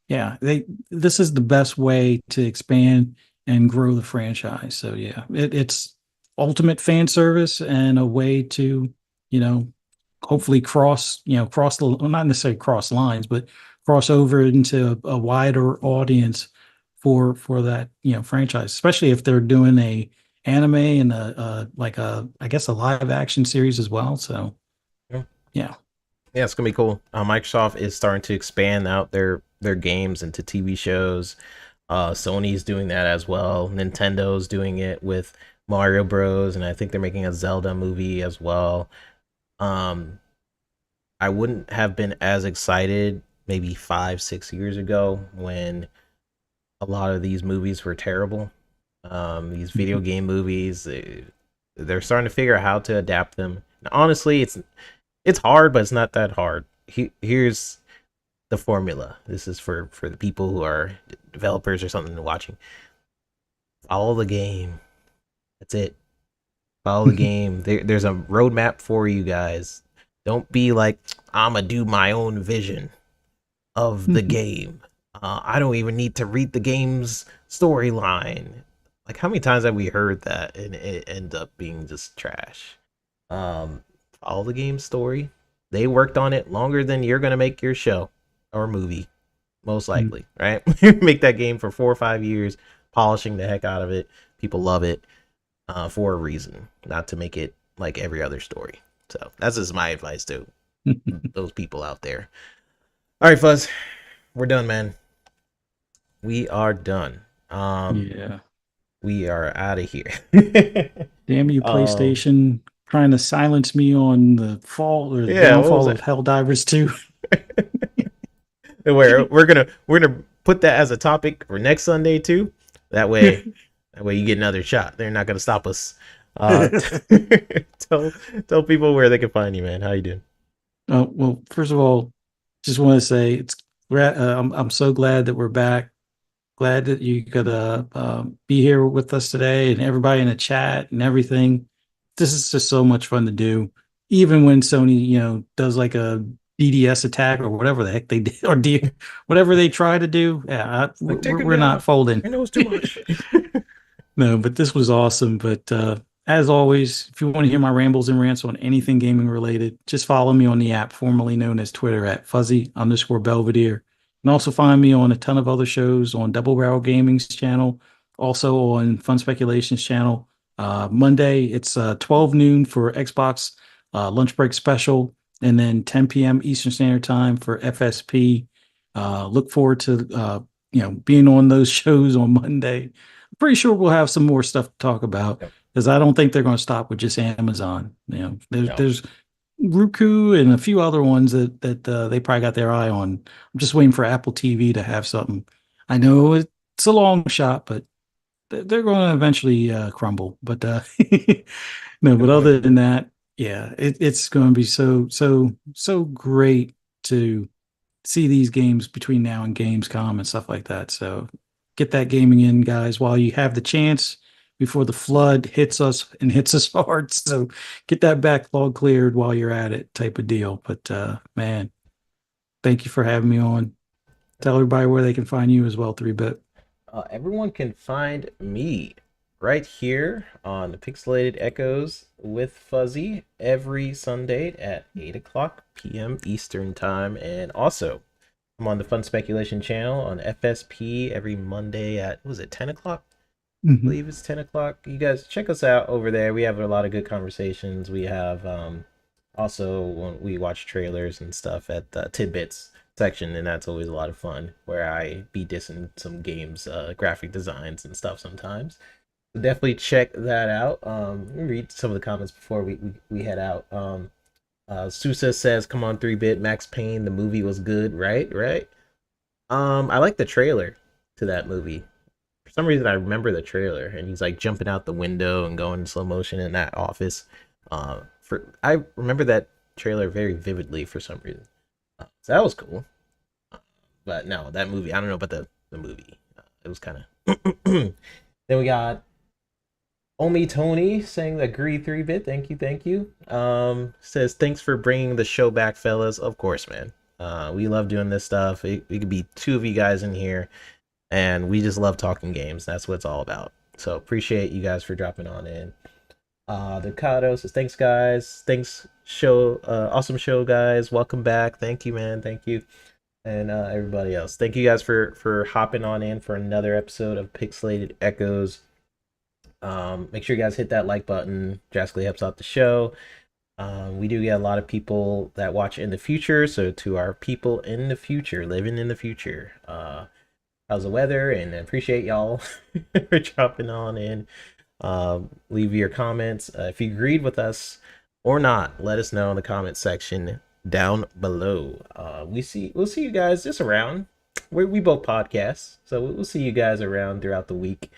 yeah, this is the best way to expand and grow the franchise. So yeah, it's ultimate fan service and a way to, you know, hopefully cross the, well, not necessarily cross lines, but cross over into a wider audience for that, franchise, especially if they're doing a anime and like a, I guess, a live action series as well. So yeah, yeah. yeah, it's gonna be cool. Microsoft is starting to expand out their games into TV shows. Sony's doing that as well. Nintendo's doing it with Mario Bros, and I think they're making a Zelda movie as well. Um, I wouldn't have been as excited maybe 5, 6 years ago when a lot of these movies were terrible. These video game movies, they're starting to figure out how to adapt them. And honestly, it's hard, but it's not that hard. Here's the formula. This is for the people who are developers or something watching. Follow the game. That's it. Follow the game. There's a roadmap for you guys. Don't be like, I'ma do my own vision of the game. I don't even need to read the game's storyline. Like, how many times have we heard that and it ends up being just trash? Follow the game's story. They worked on it longer than you're gonna make your show or movie, most likely, right? Make that game for 4 or 5 years, polishing the heck out of it. People love it, for a reason, not to make it like every other story. So that's just my advice to those people out there. All right, Fuzz, we're done, man. We are done. Um, Yeah. we are out of here. Damn you, um, PlayStation, trying to silence me on the fall or the yeah, what was downfall of that? Helldivers 2. We're gonna put that as a topic for next Sunday too. That way, that way you get another shot. They're not gonna stop us. Uh, tell tell people where they can find you, man. How you doing? Well, first of all, just want to say I'm so glad that we're back. Glad that you could be here with us today and everybody in the chat and everything. This is just so much fun to do. Even when Sony, does like a DDS attack or whatever the heck they did, or whatever they try to do. Yeah, Like, take him we're not down. folding. I know it's too much. No, but this was awesome. But as always, if you want to hear my rambles and rants on anything gaming related, just follow me on the app formerly known as Twitter at fuzzy_Belvedere. You can also find me on a ton of other shows on Double Barrel Gaming's channel, also on Fun Speculations channel. Monday, it's 12 noon for Xbox lunch break special, and then 10 p.m. Eastern Standard Time for FSP. Look forward to being on those shows on Monday. I'm pretty sure we'll have some more stuff to talk about Yep. because I don't think they're going to stop with just Amazon. No. There's Roku and a few other ones that they probably got their eye on. I'm just waiting for Apple TV to have something. I know it's a long shot, but they're going to eventually crumble. But no, Good but point. other than that, yeah, it's going to be so great to see these games between now and Gamescom and stuff like that. So get that gaming in, guys, while you have the chance before the flood hits us and hits us hard. So get that backlog cleared while you're at it, type of deal. But man, thank you for having me on. Tell everybody where they can find you as well, 3-bit. Everyone can find me right here on the Pixelated Echoes with Fuzzy every Sunday at 8 o'clock p.m. Eastern Time. And also, I'm on the Fun Speculation channel on FSP every Monday at, was it 10 o'clock? I Mm-hmm. believe it's 10 o'clock. You guys check us out over there. We have a lot of good conversations. We have also when we watch trailers and stuff at the tidbits section, and that's always a lot of fun where I be dissing some games, graphic designs and stuff sometimes. So definitely check that out. Let me read some of the comments before we head out. Susa says, "Come on, 3-bit Max Payne. The movie was good, right? Right. I like the trailer to that movie. For some reason, I remember the trailer, and he's like jumping out the window and going in slow motion in that office. For I remember that trailer very vividly for some reason. So that was cool. But no, that movie, I don't know about the movie. It was kind of. Then we got Omi Tony saying agree 3-bit. Thank you, thank you. Says thanks for bringing the show back, fellas. Of course, man. We love doing this stuff. We could be two of you guys in here, and we just love talking games. That's what it's all about. So appreciate you guys for dropping on in. The Kato says thanks, guys. Thanks, show. Awesome show, guys. Welcome back. Thank you, man. Thank you, and everybody else. Thank you guys for hopping on in for another episode of Pixelated Echoes. Make sure you guys hit that like button. Drastically helps out the show. We do get a lot of people that watch in the future. So to our people in the future, living in the future, how's the weather? And I appreciate y'all for dropping on in. Leave your comments. If you agreed with us or not, let us know in the comment section down below. We'll see you guys just around. We both podcasts, so we'll see you guys around throughout the week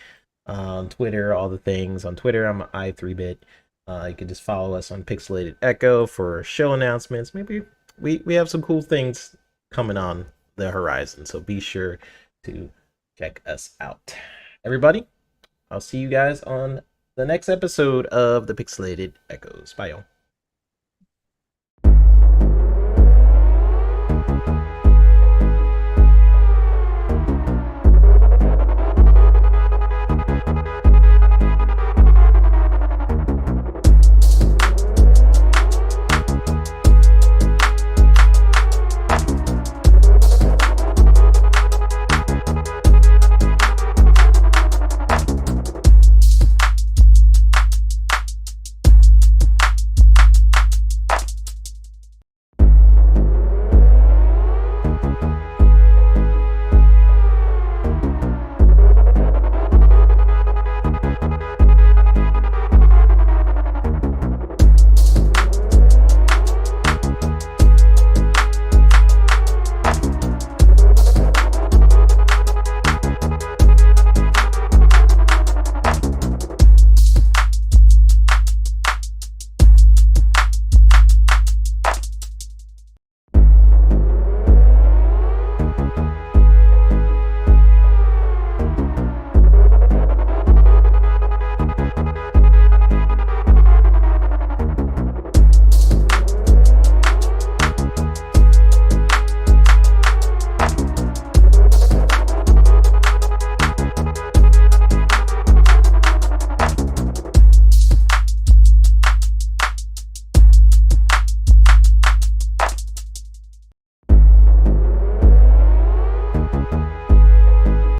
on Twitter, all the things. On Twitter, I'm i3bit. You can just follow us on Pixelated Echo for show announcements. Maybe we have some cool things coming on the horizon, so be sure to check us out. Everybody, I'll see you guys on the next episode of the Pixelated Echoes. Bye, y'all.